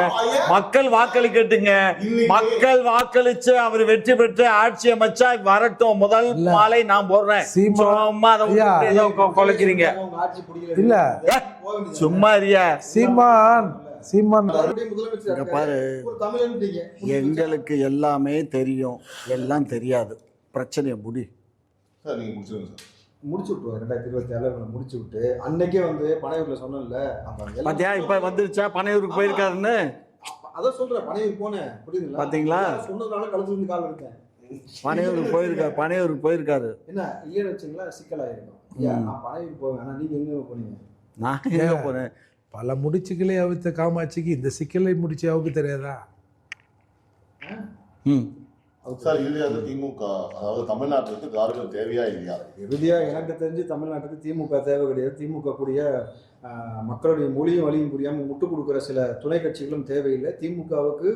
மக்கள் வாக்களிக்கட்டுங்க, மக்கள் வாக்களிச்சு அவர் வெற்றி பெற்று ஆட்சி அமைச்சா வரட்டும், முதல் மாலை நான் போடுறேன். சும்மா அதை குலைக்கிறீங்க இல்ல, சும்மா இருயா. சீமான் பாரு, எங்களுக்கு எல்லாமே தெரியும், எல்லாம் தெரியாது. பிரச்சனையை முடிச்சு விட்டுருவோம். 2027 முடிச்சு விட்டு அன்னைக்கே வந்து பனையூர்ல சொன்னல, பாத்தியா இப்ப வந்துருச்சா பனையூருக்கு போயிருக்காருன்னு? அதான் சொல்றேன், பனையூர் போனேன், புரியுதுங்களா? பாத்தீங்களா? சொன்னதுனால கலந்து வந்து கால் இருக்கேன். பனையூருக்கு போயிருக்காரு. என்ன இல்லைன்னு வச்சுங்களா, சிக்கலாயிருக்கும். நான் பனையூர் போவேன், ஆனா நீங்க எங்க போனீங்க? நான் எங்க போனேன்? பல முடிச்சுக்களே அவித்த காமாட்சிக்கு இந்த சிக்கலை முடிச்சு அவுக்கு தெரியாதா? சார், இறுதியாக திமுக, அதாவது தமிழ்நாட்டுக்கு கார்கள் தேவையா இல்லையா? இறுதியா எனக்கு தெரிஞ்சு தமிழ்நாட்டுக்கு திமுக தேவை கிடையாது. திமுக கூடிய மக்களுடைய மொழியும் வழியும் புரியாமல் முட்டு கொடுக்குற சில துணை கட்சிகளும் தேவையில்லை. திமுகவுக்கு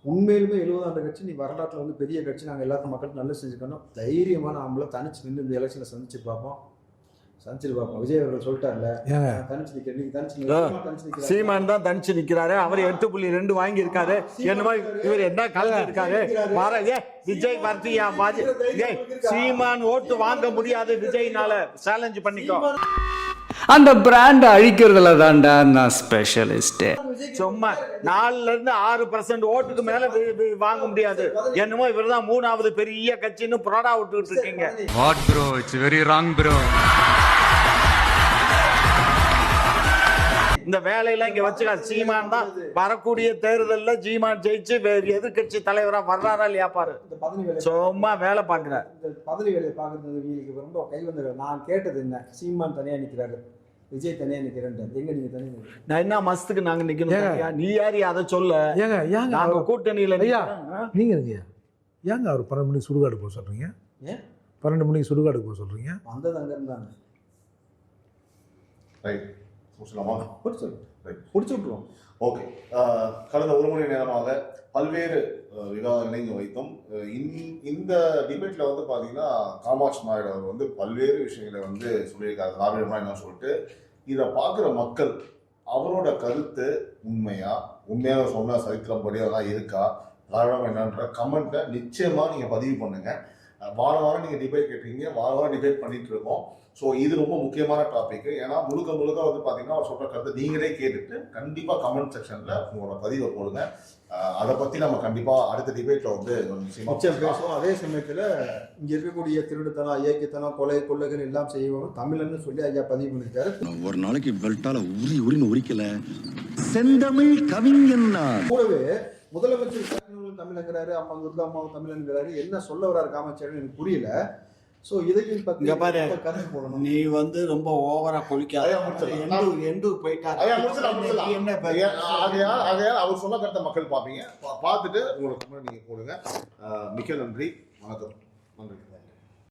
உண்மையிலுமே 70 ஆண்டு கட்சி, நீ வரலாற்றில் வந்து பெரிய கட்சி, நாங்கள் எல்லாருக்கும் மக்களுக்கு நல்லா செஞ்சுக்கணும். தைரியமான ஆம்பளை தனிச்சு நின்று இந்த எலெக்ஷனை சந்திச்சு பார்ப்போம். விஜய் அவர்கள் சொல்லிட்டார்ல, தனிச்சு நிக்கிறேன். சீமான் தான் தனிச்சு நிக்கிறாரு, அவர் 8.2 வாங்கி இருக்காரு. என்னமோ இவர் என்ன கலந்து இருக்காரு. விஜய் பார்த்தியா? சீமான் ஓட்டு வாங்க முடியாது விஜய்னால, சேலஞ்ச் பண்ணிக்கோ. அந்த பிராண்ட் அழிக்கிறதுல தான்டா நான் ஸ்பெஷலிஸ்ட். சும்மா 4-6% ஓட்டுக்கு மேல வாங்க முடியாது. என்னமோ இவர் தான் 3வது பெரிய கட்சின்னு புரோடா விட்டுட்டு இருக்கீங்க. What bro, it's very wrong bro. இந்த வேலையெல்லாம் இங்க வச்சுக்க. சீமான் தான் வரக்கூடிய தேர்தல்ல சீமான் ஜெயிச்சு எதிர்கட்சி தலைவரா வர்றாரா இல்லையா பாரு. சும்மா வேலை பாக்குறாரு. பதவி வேலையை பாக்குறது ரொம்ப கை வந்து. நான் கேட்டது என்ன, சீமான் தனியா நிக்கிறாரு, விஜய் தனியா நிக்கிறேன், எங்க நீங்க தனியா நிக்கிறீங்க? நான் என்ன மஸ்துக்கு நாங்க நிக்கணும்? நீ யாரு அதை சொல்ல? நாங்க கூட்டணியில நீங்க ஏங்க அவர் 12 மணிக்கு சுடுகாடு போக சொல்றீங்க? 12 மணிக்கு சுடுகாடு போக சொல்றீங்க? வந்தது அங்க இருந்தாங்க. முடிச்சு விட்டுருவோம். ஓகே, கடந்த 1 மணி நேரமாக பல்வேறு விவாதங்களை இங்கே வைத்தோம். இந்த டிபேட்ல வந்து பாத்தீங்கன்னா காமாட்சி நாயுடு அவர் வந்து பல்வேறு விஷயங்களை வந்து சொல்லியிருக்காரு. திராவிடமா என்ன சொல்லிட்டு இதை பார்க்குற மக்கள் அவரோட கருத்து உண்மையாக சொன்ன சரித்திரம் படியெல்லாம் இருக்கா, திராவிடம் என்னன்ற கமெண்ட்டை நிச்சயமா நீங்க பதிவு பண்ணுங்க. வாரம் நீங்க டிபேட் கேட்டீங்க, வாரம் டிபேட் பண்ணிட்டு இருக்கோம். ஸோ இது ரொம்ப முக்கியமான டாபிக். ஏன்னா முழுக்க வந்து பார்த்தீங்கன்னா அவர் சொல்ற கருத்தை நீங்களே கேட்டுட்டு கண்டிப்பாக கமெண்ட் செக்ஷன்ல உங்களோட பதிவை போடுங்க. அதை பற்றி நம்ம கண்டிப்பாக அடுத்த டிபேட்ல வந்து நிச்சயம் பேசுவோம். அதே சமயத்தில் இங்கே இருக்கக்கூடிய திருடுத்தனம், இயக்கத்தனம், கொலை கொள்ளைகள் எல்லாம் செய்வோம் தமிழ்னு சொல்லி ஐயா பதிவு பண்ணியிருக்காரு. ஒரு நாளைக்கு பெல்ட்டால உரிக்கல செந்தமிழ் கவிஞன் நான். கூடவே முதலமைச்சர் தமிழங்கிறாரு, அம்மா துர்கா அம்மாவும் தமிழங்கிறாரு. என்ன சொல்ல வர்றாரு காமாட்சி எனக்கு புரியல. சோ இதையும் இங்க பாரு, கருத்து போடணும். நீ வந்து ரொம்ப ஓவரா கொலிக்காத. எண்டு போயிட்டாரு. என்ன ஆகையால் அவர் சொன்ன கருத்தை மக்கள் பார்ப்பீங்க, பார்த்துட்டு உங்களுக்கு நீங்க போடுங்க. மிக்க நன்றி, வணக்கம்.